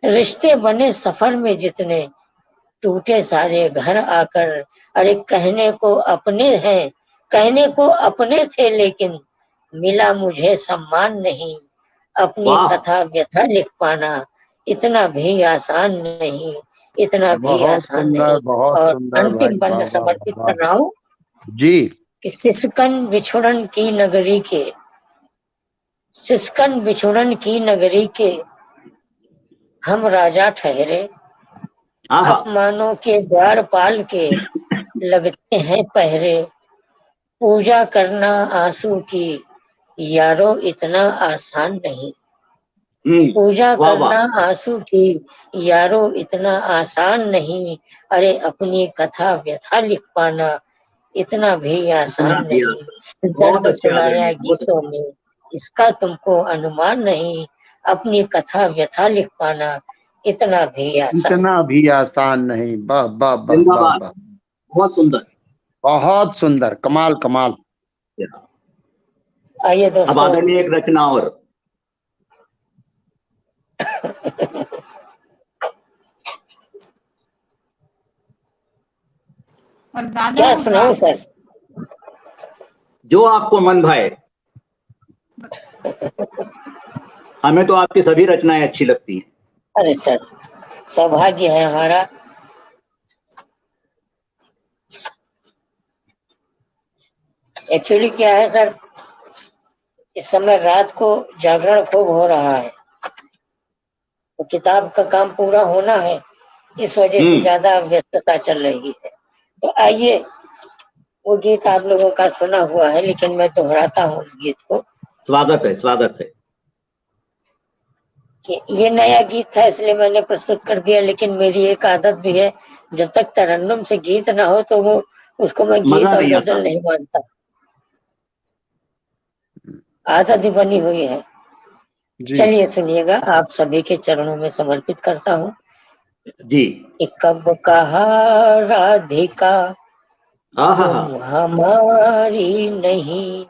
रिश्ते बने सफर में जितने, टूटे सारे घर आकर। अरे कहने को अपने हैं, कहने को अपने थे, लेकिन मिला मुझे सम्मान नहीं। अपनी वाह कथा व्यथा लिख पाना इतना भी आसान नहीं, इतना भी बहुत आसान सुंदर, नहीं। बहुत और सुंदर भाई, अंतिम वाह बंद वाह समर्पित वाह कर रहा हूँ जी। कि सिसकन बिछुड़न की नगरी के, सिसकन बिछुड़न की नगरी के हम राजा ठहरे। आहा अपमानों के द्वार पाल के लगते हैं पहरे। पूजा करना आंसू की यारो इतना आसान नहीं। पूजा वाह वाह करना आंसू की यारो इतना आसान नहीं। अरे अपनी कथा व्यथा लिख पाना इतना भी इतना आसान भी नहीं। आसान। बहुत दर्द अच्छे सुनाया आदरणीय, बहुत गीतों में इसका तुमको अनुमान नहीं। अपनी कथा व्यथा लिख पाना इतना भी आसान इतना भी आसान नहीं। वाह वाह वाह वाह जिंदाबाद, वाह, बहुत सुंदर। बहुत सुंदर, कमाल कमाल। आइए अब दोस्तों, आदरणीय एक रचना और। और दादा क्या होगा सुनाऊं सर? जो आपको मन भाए। हमें तो आपकी सभी रचनाएं अच्छी लगती हैं। अरे सर, सौभाग्य है हमारा। एक्चुअली क्या है सर, इस समय रात को जागरण खूब हो रहा है, तो किताब का काम पूरा होना है, इस वजह से ज्यादा व्यस्तता चल रही है। तो आइए, वो गीत आप लोगों का सुना हुआ है, लेकिन मैं दोहराता हूँ उस गीत को। स्वागत है, स्वागत है। कि ये नया गीत था इसलिए मैंने प्रस्तुत कर दिया, लेकिन मेरी एक आदत भी है, जब तक तरन्नुम से गीत ना हो तो वो उसको मैं गीत मजा और नहीं आता। गजल नहीं मानता। आदत ही बनी हुई है। जी चलिए सुनिएगा, आप सभी के चरणों में समर्पित करता हूँ। जी। कब कहा राधिका आहा हा। तुम हमारी नहीं,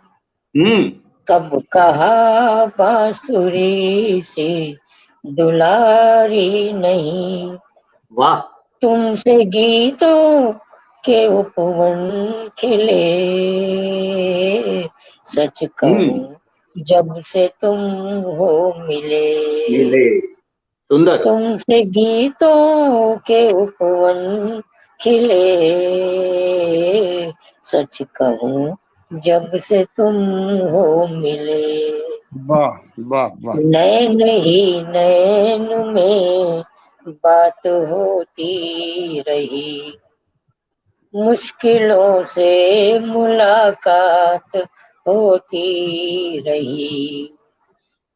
हम्म। कब कहा बांसुरी से दुलारी नहीं। वाह। तुमसे गीतों के उपवन खिले, सच कहूँ जब से तुम हो मिले। मिले। सुंदर। तुमसे गीतों के उपवन खिले, सच कहूँ जब से तुम हो मिले। वाह वाह वाह। नैन ही नैन में बात होती रही, मुश्किलों से मुलाकात होती रही।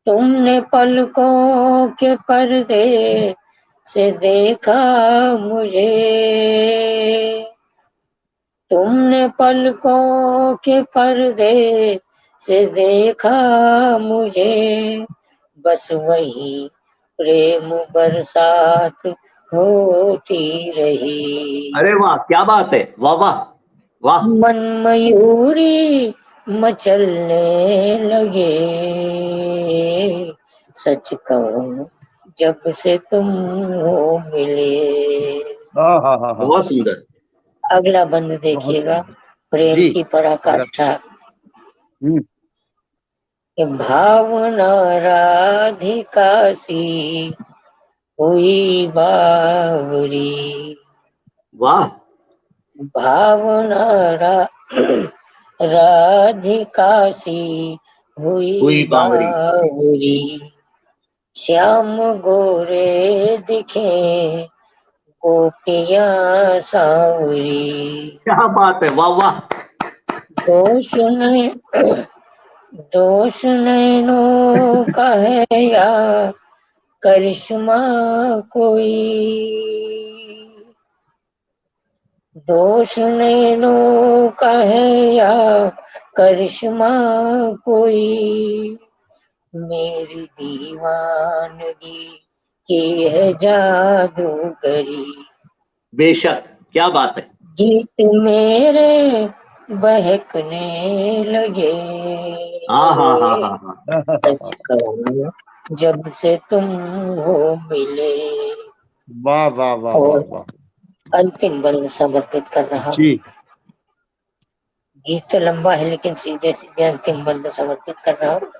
तुमने पलकों के पर्दे से देखा मुझे, तुमने पलकों के पर्दे से देखा मुझे। बस वही प्रेम बरसात होती रही। अरे वाह, क्या बात है, वाह वाह वाह। मन मयूरी मचलने लगे, सच कहूँ जब से तुम हो मिले। बहुत सुंदर। अगला बंद देखिएगा, प्रेम जी की पराकाष्ठा। हम्म, कि भावना राधिका सी हुई बावरी, वाह। भावना राधिका सी हुई बावरी। बावरी। श्याम गोरे दिखे गोपियां सांवरी। क्या बात है, वाह वाह। दोष नहीं, दोष नैनों का है या करिश्मा कोई, दोष नैनों का है या करिश्मा कोई। मेरी दीवानगी की है जादूगरी, बेशक, क्या बात है। गीत मेरे बहकने लगे। हा हा हा हा। सच कहूँ जब से तुम हो मिले। वाह वाह वाह वाह और वाह। अंतिम बंद समर्पित कर रहा हूँ। जी गीत तो लंबा है लेकिन सीधे सीधे अंतिम बंद समर्पित कर रहा हूँ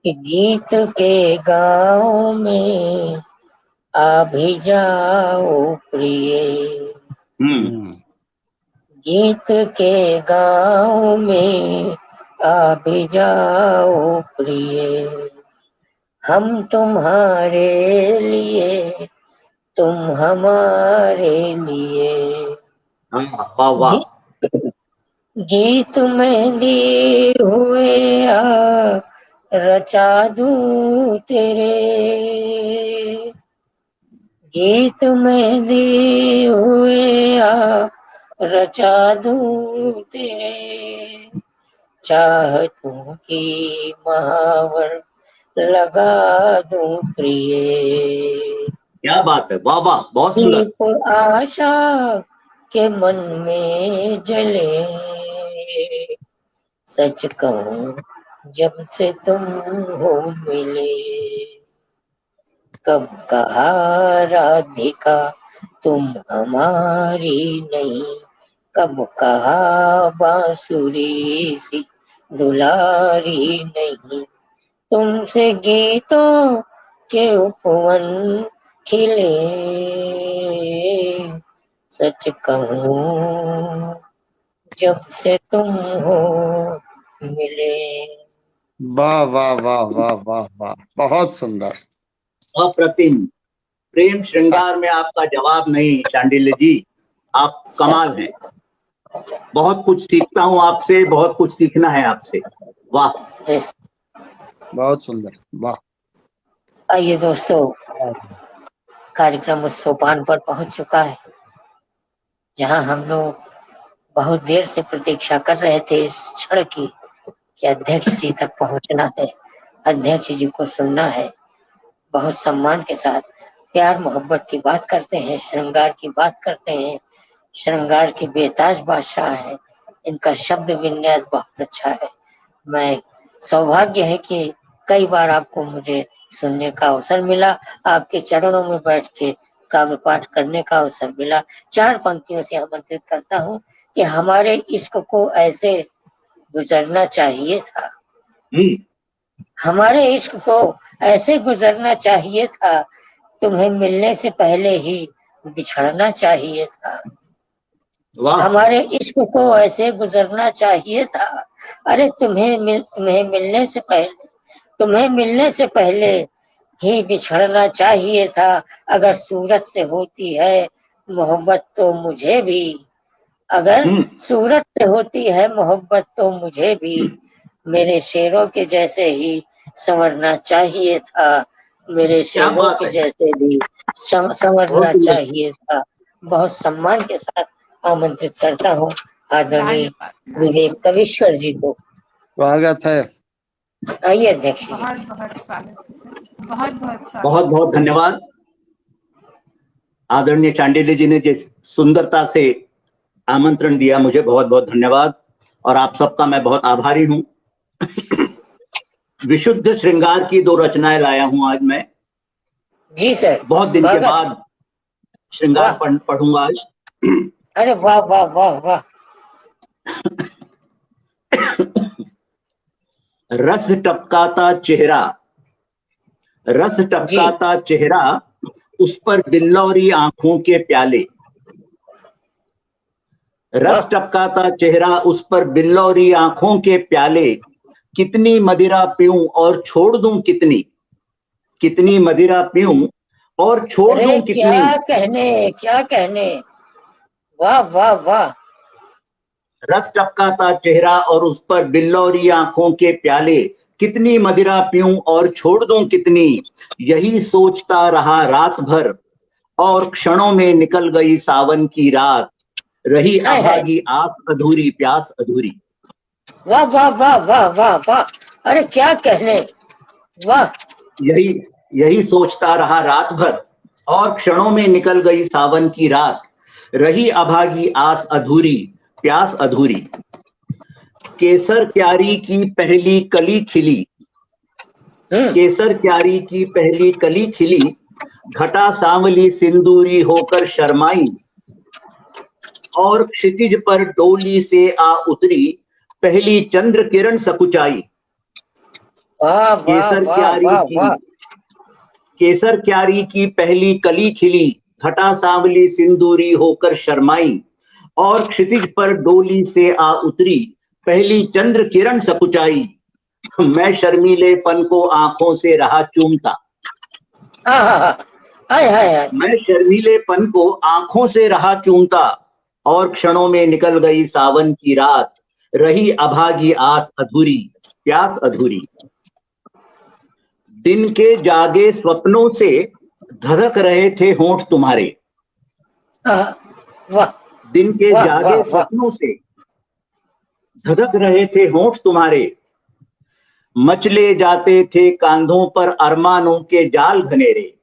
कि गीत के गाँव में आ भी जाओ प्रिय, गीत के गाँव में आ भी जाओ प्रिय, हम तुम्हारे लिए तुम हमारे लिए। वाह वाह। गीत में दिए हुए आ रचा दूं तेरे, गीत में दिए हुए आ रचा दूं तेरे, चाहतों की महावर लगा दूं प्रिय। क्या बात है, वाह वाह, बहुत सुंदर। दीप आशा के मन में जले, सच कहूं जब से तुम हो मिले, कब कहा राधिका तुम हमारी नहीं, कब कहा बांसुरी सी दुलारी नहीं, तुमसे गीतों के उपवन खिले, सच कहूं जब से तुम हो मिले। वाह वाह वाह वाह वाह वाह, बहुत सुंदर, अप्रतिम। प्रेम श्रृंगार में आपका जवाब नहीं शांडिल्य जी, आप कमाल हैं। बहुत कुछ सीखता हूँ आपसे, बहुत कुछ सीखना है आपसे। वाह, बहुत सुंदर, वाह। आइए दोस्तों, कार्यक्रम उस सोपान पर पहुंच चुका है जहां हम लोग बहुत देर से प्रतीक्षा कर रहे थे इस क्षण की कि अध्यक्ष जी तक पहुंचना है, अध्यक्ष जी को सुनना है। बहुत सम्मान के साथ प्यार मोहब्बत की बात करते हैं, श्रृंगार की बात करते हैं, श्रृंगार के बेताज बादशाह है, इनका शब्द विन्यास बहुत अच्छा है। मैं सौभाग्य है कि कई बार आपको मुझे सुनने का अवसर मिला, आपके चरणों में बैठ के काव्य पाठ करने का अवसर मिला। 4 पंक्तियों से आमंत्रित करता हूँ कि हमारे इश्क को ऐसे गुजरना चाहिए था, हमारे इश्क को ऐसे गुजरना चाहिए था, तुम्हें मिलने से पहले ही बिछड़ना चाहिए था, हमारे इश्क को ऐसे गुजरना चाहिए था, अरे तुम्हें मिलने से पहले ही बिछड़ना चाहिए था, अगर सूरत से होती है मोहब्बत तो मुझे भी, अगर सूरत से होती है मोहब्बत तो मुझे भी, मेरे शेरों के जैसे ही संवरना चाहिए था, मेरे शेरों के जैसे भी संवरना चाहिए था। बहुत सम्मान के साथ आमंत्रित करता हूँ आदरणीय विवेक कविश्वर जी को। स्वागत है। आइए अध्यक्ष जी। बहुत बहुत स्वागत है सर, बहुत बहुत स्वागत। बहुत बहुत धन्यवाद आदरणीय चांडिल्य जी ने जिस सुंदरता से आमंत्रण दिया, मुझे बहुत बहुत धन्यवाद और आप सबका मैं बहुत आभारी हूँ। विशुद्ध श्रृंगार की 2 रचनाएं लाया हूं आज मैं। जी सर, बहुत दिन के बाद श्रृंगार पढ़ूंगा आज। अरे वाह वाह वाह वाह। रस टपकाता चेहरा, रस टपकाता चेहरा, उस पर बिल्लौरी आंखों के प्याले, रस टपकाता चेहरा, उस पर बिल्लौरी आंखों के प्याले, कितनी मदिरा पीऊं और छोड़ दूं कितनी, कितनी मदिरा पीऊं और छोड़ दूं कितनी। क्या कहने, वाह वाह वाह। रस टपकाता चेहरा और उस पर बिल्लौरी आंखों के प्याले, कितनी मदिरा पीऊं और छोड़ दूं कितनी, यही सोचता रहा रात भर और क्षणों में निकल गई सावन की रात, रही अभागी आस अधूरी प्यास अधूरी। वाह वाह वाह वाह वाह वाह, अरे क्या कहने, वाह। यही सोचता रहा रात भर और क्षणों में निकल गई सावन की रात, रही अभागी आस अधूरी प्यास अधूरी। केसर क्यारी की पहली कली खिली, केसर क्यारी की पहली कली खिली, घटा सांवली सिंदूरी होकर शर्माई, और क्षितिज पर डोली से आ उतरी पहली चंद्र किरण सकुचाई। वाह वाह केसर वाह क्यारी वाह की वाह। केसर क्यारी की पहली कली खिली, घटा सांवली सिंदूरी होकर शर्माई। और क्षितिज पर डोली से आ उतरी पहली चंद्र किरण सकुचाई। मैं शर्मीलेपन को आंखों से रहा चूमता। हाय हाय हाय। मैं शर्मीलेपन को आंखों से रहा चूमता, और क्षणों में निकल गई सावन की रात। रही अभागी आस अधूरी, प्यास अधूरी। दिन के जागे स्वप्नों से धड़क रहे थे होंठ तुम्हारे। वाह दिन के वाह जागे वाह वाह। स्वप्नों से धड़क रहे थे होंठ तुम्हारे। मचले जाते थे कांधों पर अरमानों के जाल घनेरे।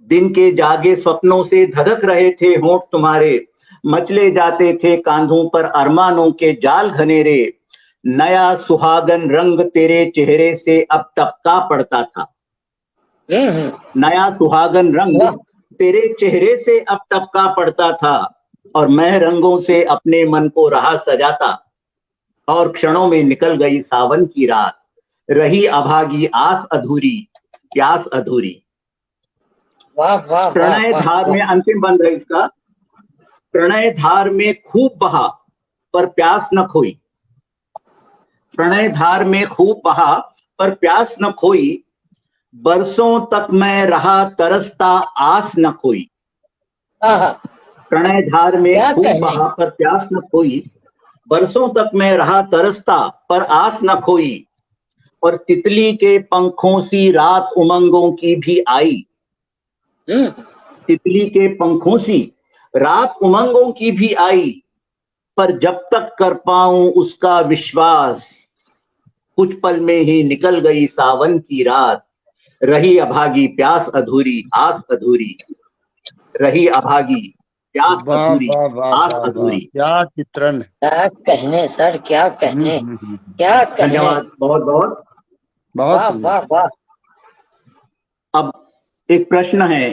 दिन के जागे स्वप्नों से धड़क रहे थे होंठ तुम्हारे। मचले जाते थे कांधों पर अरमानों के जाल घनेरे। नया सुहागन रंग तेरे चेहरे से अब टपका पड़ता था। नया सुहागन रंग तेरे चेहरे से अब टपका पड़ता था, और मैं रंगों से अपने मन को रहा सजाता। और क्षणों में निकल गई सावन की रात। रही अभागी आस अधूरी, प्यास अधूरी। वाह वाह। प्रणय धार में अंतिम बंद है इसका। प्रणय धार में खूब बहा पर प्यास न खोई। प्रणय धार में खूब बहा पर प्यास न खोई। बरसों तक मैं रहा तरसता आस न खोई। प्रणय धार में खूब बहा पर प्यास न खोई। बरसों तक मैं रहा तरसता पर आस न खोई। और तितली के पंखों सी रात उमंगों की भी आई। तितली के पंखों सी रात उमंगों की भी आई। पर जब तक कर पाऊं उसका विश्वास, कुछ पल में ही निकल गई सावन की रात। रही अभागी प्यास अधूरी, आस अधूरी। रही अभागी प्यास अधूरी, आस अधूरी। क्या चित्रण, क्या कहने सर, क्या कहने, क्या कहने। धन्यवाद, बहुत बहुत वाह वाह वाह। अब एक प्रश्न है,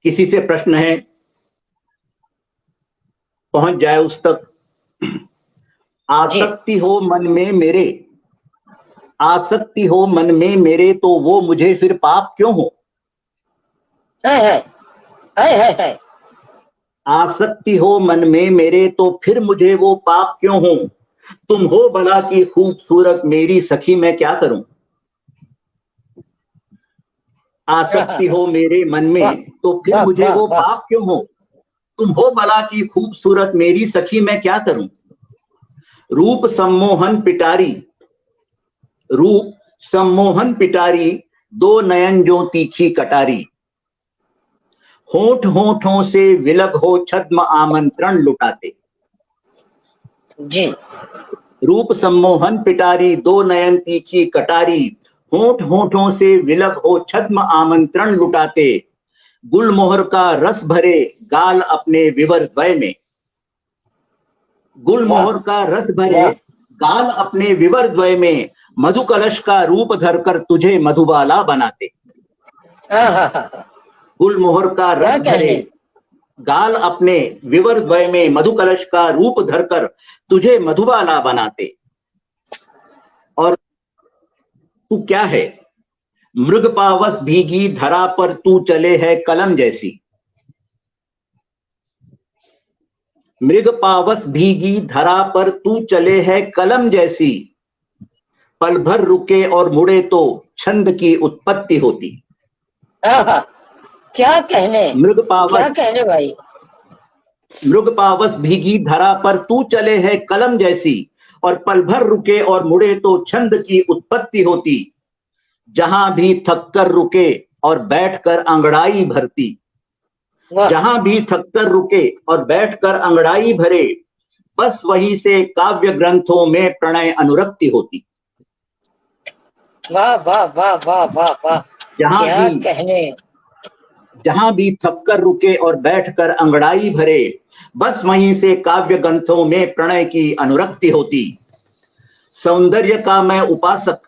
किसी से प्रश्न है, पहुंच जाए उस तक। आसक्ति हो मन में मेरे, आसक्ति हो मन में मेरे, तो वो मुझे फिर पाप क्यों हो। है। आसक्ति हो मन में मेरे, तो फिर मुझे वो पाप क्यों हो। तुम हो भला की खूबसूरत मेरी सखी, मैं क्या करूं। आसक्ति हो मेरे मन में, तो फिर मुझे वो पाप क्यों हो। तुम हो भला की खूबसूरत मेरी सखी, मैं क्या करूं। रूप सम्मोहन पिटारी, रूप सम्मोहन पिटारी, दो नयन जो तीखी कटारी। होंठ होंठों से विलग हो छद्म आमंत्रण लुटाते। जी। रूप सम्मोहन पिटारी, दो नयन तीखी कटारी। होंठ होंठों से विलग हो छद्म आमंत्रण लुटाते। गुलमोहर का रस भरे गाल अपने विवर द्वय में। गुलमोहर का रस भरे गाल अपने विवर द्वय में। मधु कलश का रूप धरकर तुझे मधुबाला बनाते। गुलमोहर का रस भरे गाल अपने विवर द्वय में, मधु कलश का रूप धरकर तुझे मधुबाला बनाते। और तू क्या है, मृग पावस भीगी धरा पर तू चले है कलम जैसी। मृग पावस भीगी धरा पर तू चले है कलम जैसी। पल भर रुके और मुड़े तो छंद की उत्पत्ति होती। क्या कहने, मृग पावस, क्या कहने भाई। मृग पावस भीगी धरा पर तू चले है कलम जैसी। और पल भर रुके और मुड़े तो छंद की उत्पत्ति होती। जहां भी थक कर रुके और बैठकर अंगड़ाई भरती। जहां भी थककर रुके और बैठकर अंगड़ाई भरे, बस वहीं से काव्य ग्रंथों में प्रणय अनुरक्ति होती। वाह वाह वाह वाह वाह वाह। क्या कहने। जहां भी थककर रुके और बैठकर अंगड़ाई भरे, बस वहीं से काव्य ग्रंथों में प्रणय की अनुरक्ति होती। सौंदर्य का मैं उपासक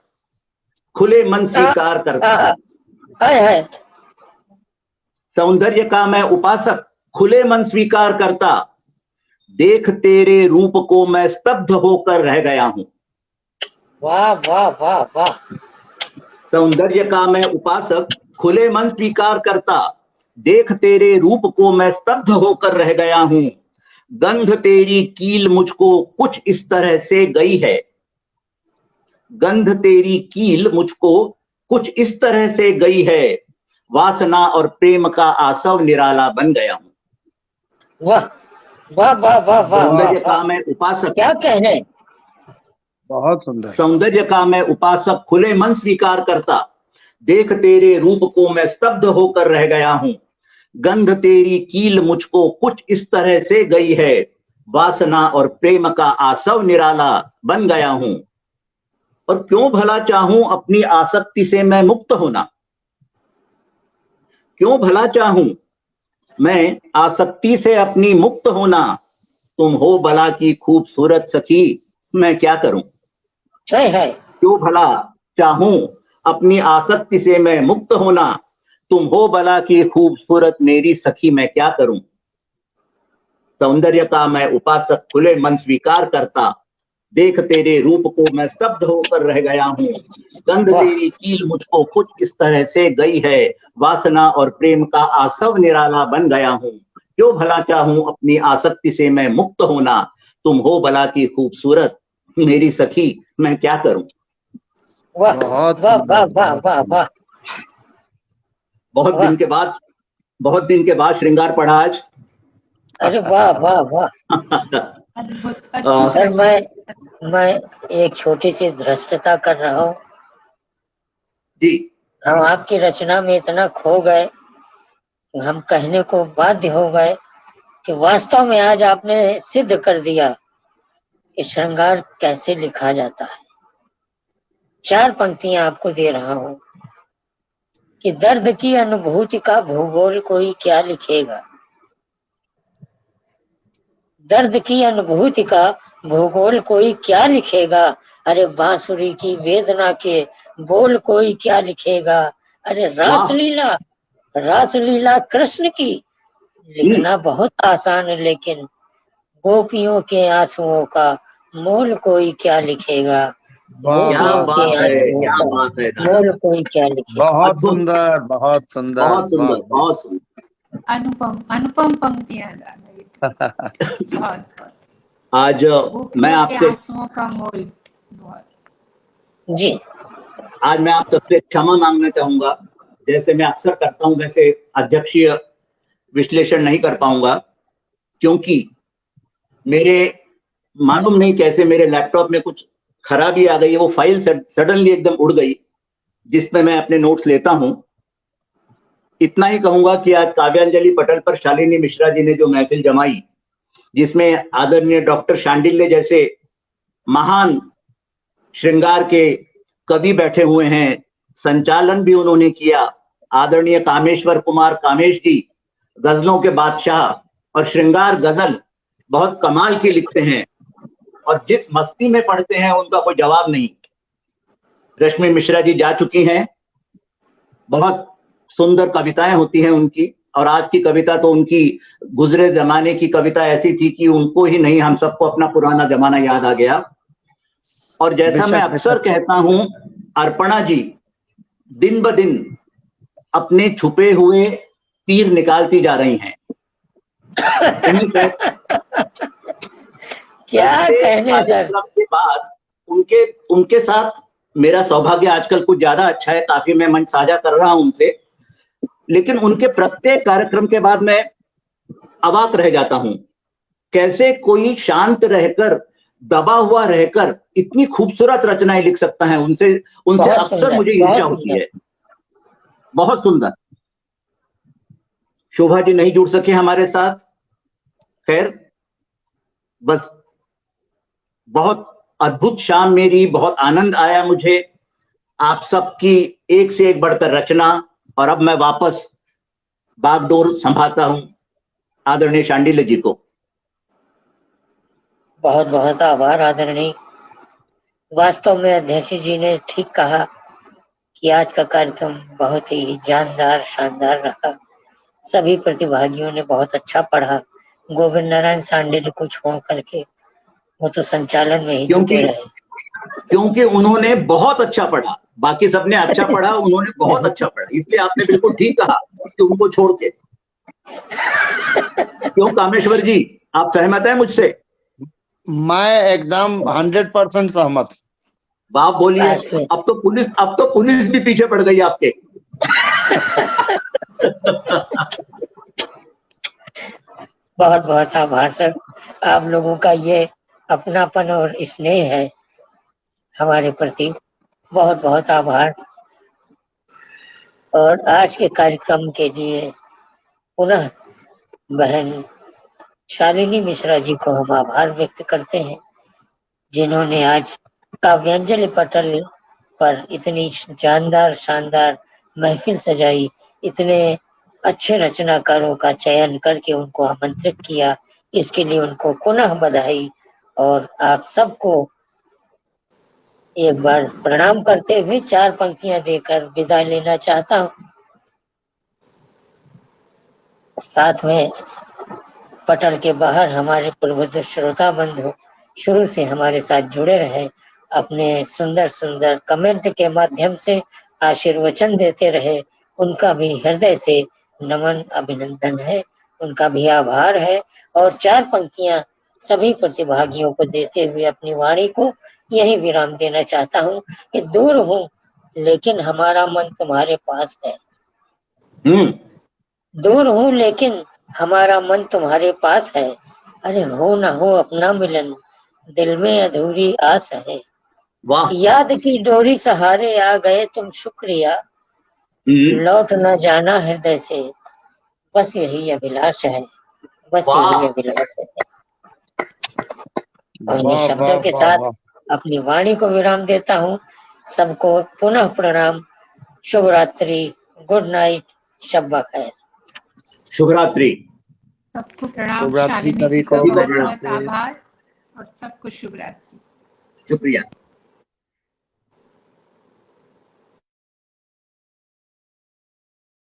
खुले मन स्वीकार करता। सौंदर्य का मैं उपासक खुले मन स्वीकार करता, देख तेरे रूप को मैं स्तब्ध होकर रह गया हूं। वाह वाह वाह वाह। सौंदर्य का मैं उपासक खुले मन स्वीकार करता, देख तेरे रूप को मैं स्तब्ध होकर रह गया हूं। गंध तेरी कील मुझको कुछ इस तरह से गई है, गंध तेरी कील मुझको कुछ इस तरह से गई है, वासना और प्रेम का आसव निराला बन गया हूं। वाह वाह वाह वाह वाह। सौंदर्य का मैं उपासक, क्या कहने, बहुत सुंदर। सौंदर्य का मैं उपासक खुले मन स्वीकार करता, देख तेरे रूप को मैं स्तब्ध होकर रह गया हूं। गंध तेरी कील मुझको कुछ इस तरह से गई है, वासना और प्रेम का आसव निराला बन गया हूं। और क्यों भला चाहूं अपनी आसक्ति से मैं मुक्त होना, क्यों भला चाहूं मैं आसक्ति से अपनी मुक्त होना। तुम हो भला की खूबसूरत सखी, मैं क्या करूं। है क्यों भला चाहूं अपनी आसक्ति से मैं मुक्त होना, तुम हो भला की खूबसूरत मेरी सखी, मैं क्या करूं। सौंदर्य का मैं उपासक खुले मन स्वीकार करता, देख तेरे रूप को मैं स्तब्ध होकर रह गया हूं। गंध तेरी कील मुझको कुछ इस तरह से गई है, वासना और प्रेम का आसव निराला बन गया हूं। क्यों भला चाहूं अपनी आसक्ति से मैं मुक्त होना, तुम हो भला की खूबसूरत मेरी सखी, मैं क्या करूं। वाह वाह वाह वाह वाह वाह। बहुत दिन के बाद श्रृंगार पढ़ा आज। अरे वाह वाह वाह। सर मैं एक छोटी सी धृष्टता कर रहा हूँ जी। हम आपकी रचना में इतना खो गए, हम कहने को बाध्य हो गए कि वास्तव में आज आपने सिद्ध कर दिया कि श्रृंगार कैसे लिखा जाता है। 4 पंक्तियां आपको दे रहा हूँ कि दर्द की अनुभूति का भूगोल कोई क्या लिखेगा, दर्द की अनुभूति का भूगोल कोई क्या लिखेगा। अरे बांसुरी की वेदना के बोल कोई क्या लिखेगा। अरे रासलीला कृष्ण की लिखना बहुत आसान है, लेकिन गोपियों के आंसुओं का मोल कोई क्या लिखेगा। क्या बात है, मोल कोई क्या लिखेगा। बहुत सुंदर बहुत सुंदर बहुत सुंदर बहुत सुंदर। अनुपम पंक्तियां आज मैं आपसे जी, आज मैं आप सबसे क्षमा मांगना चाहूंगा। जैसे मैं अक्सर करता हूं वैसे अध्यक्षीय विश्लेषण नहीं कर पाऊंगा, क्योंकि मेरे मालूम नहीं कैसे मेरे लैपटॉप में कुछ खराबी आ गई है। वो फाइल सडनली एकदम उड़ गई जिसमें मैं अपने नोट्स लेता हूं। इतना ही कहूंगा कि आज काव्यांजलि पटल पर शालिनी मिश्रा जी ने जो महफिल जमाई, जिसमें आदरणीय डॉक्टर शांडिल्य जैसे महान श्रृंगार के कवि बैठे हुए हैं, संचालन भी उन्होंने किया। आदरणीय कामेश्वर कुमार कामेश जी गजलों के बादशाह और श्रृंगार गजल बहुत कमाल की लिखते हैं और जिस मस्ती में पढ़ते हैं उनका कोई जवाब नहीं। रश्मि मिश्रा जी जा चुकी हैं, बहुत सुंदर कविताएं होती हैं उनकी, और आज की कविता तो उनकी गुजरे जमाने की कविता ऐसी थी कि उनको ही नहीं हम सबको अपना पुराना जमाना याद आ गया। और जैसा मैं अक्सर कहता हूं, अर्पणा जी दिन ब दिन अपने छुपे हुए तीर निकालती जा रही हैं। क्या कहने सर। के बाद उनके साथ मेरा सौभाग्य आजकल कुछ ज्यादा अच्छा है, काफी मैं मंच साझा कर रहा हूं उनसे, लेकिन उनके प्रत्येक कार्यक्रम के बाद मैं अवाक रह जाता हूं। कैसे कोई शांत रहकर, दबा हुआ रहकर इतनी खूबसूरत रचनाएं लिख सकता है। उनसे अक्सर मुझे ईर्ष्या होती है। बहुत सुंदर। शोभा जी नहीं जुड़ सके हमारे साथ, खैर बस बहुत अद्भुत शाम मेरी, बहुत आनंद आया मुझे आप सबकी एक से एक बढ़कर रचना। और अब मैं वापस बागडोर संभालता हूं आदरणीय शांडिल्य जी को। बहुत बहुत आभार आदरणीय। वास्तव में अध्यक्ष जी ने ठीक कहा कि आज का कार्यक्रम बहुत ही जानदार शानदार रहा। सभी प्रतिभागियों ने बहुत अच्छा पढ़ा। गोविंद नारायण सांडे ने कुछ छोड़ करके वो तो संचालन में ही जुटे रहे, क्योंकि उन्होंने बहुत अच्छा पढ़ा, बाकी सबने अच्छा पढ़ा, उन्होंने बहुत अच्छा पढ़ा, इसलिए आपने बिल्कुल ठीक कहा कि उनको छोड़ के। क्यों कामेश्वर जी, आप सहमत हैं मुझसे? मैं एकदम 100% सहमत। बाप बोलिए, अब तो पुलिस भी पीछे पड़ गई आपके। बहुत बहुत आभार सर, आप लोगों का ये अपनापन और स्नेह है हमारे प्रति, बहुत बहुत आभार। और आज के कार्यक्रम के लिए पुनः बहन शालिनी मिश्रा जी को हम आभार व्यक्त करते हैं, जिन्होंने आज काव्यांजलि पटल पर इतनी शानदार महफिल सजाई, इतने अच्छे रचनाकारों का चयन करके उनको आमंत्रित किया। इसके लिए उनको पुनः बधाई और आप सबको एक बार प्रणाम करते हुए 4 पंक्तियां देकर विदाई लेना चाहता हूँ। साथ में पटल के बाहर हमारे प्रबुद्ध श्रोता बंधु शुरू से हमारे साथ जुड़े रहे, अपने सुंदर सुंदर कमेंट के माध्यम से आशीर्वचन देते रहे, उनका भी हृदय से नमन अभिनंदन है, उनका भी आभार है। और 4 पंक्तियां सभी प्रतिभागियों को देते हुए अपनी वाणी को यही विराम देना चाहता हूँ कि दूर हूँ लेकिन हमारा मन तुम्हारे पास है। दूर हूँ लेकिन हमारा मन तुम्हारे पास है, अरे हो ना हो अपना मिलन, दिल में अधूरी आस है। याद की डोरी सहारे आ गए तुम, शुक्रिया लौट न जाना हृदय से, बस यही अभिलाष है, बस यही अभिलाष है। और इन शब्दों के साथ अपनी वाणी को विराम देता हूँ। सबको पुनः प्रणाम, शुभ रात्रि, गुड नाइट, शब्बा खैर। शुभ रात्रि। सबको प्रणाम, शालिनी जी को बहुत बहुत आभार और सबको शुभ रात्रि। शुक्रिया।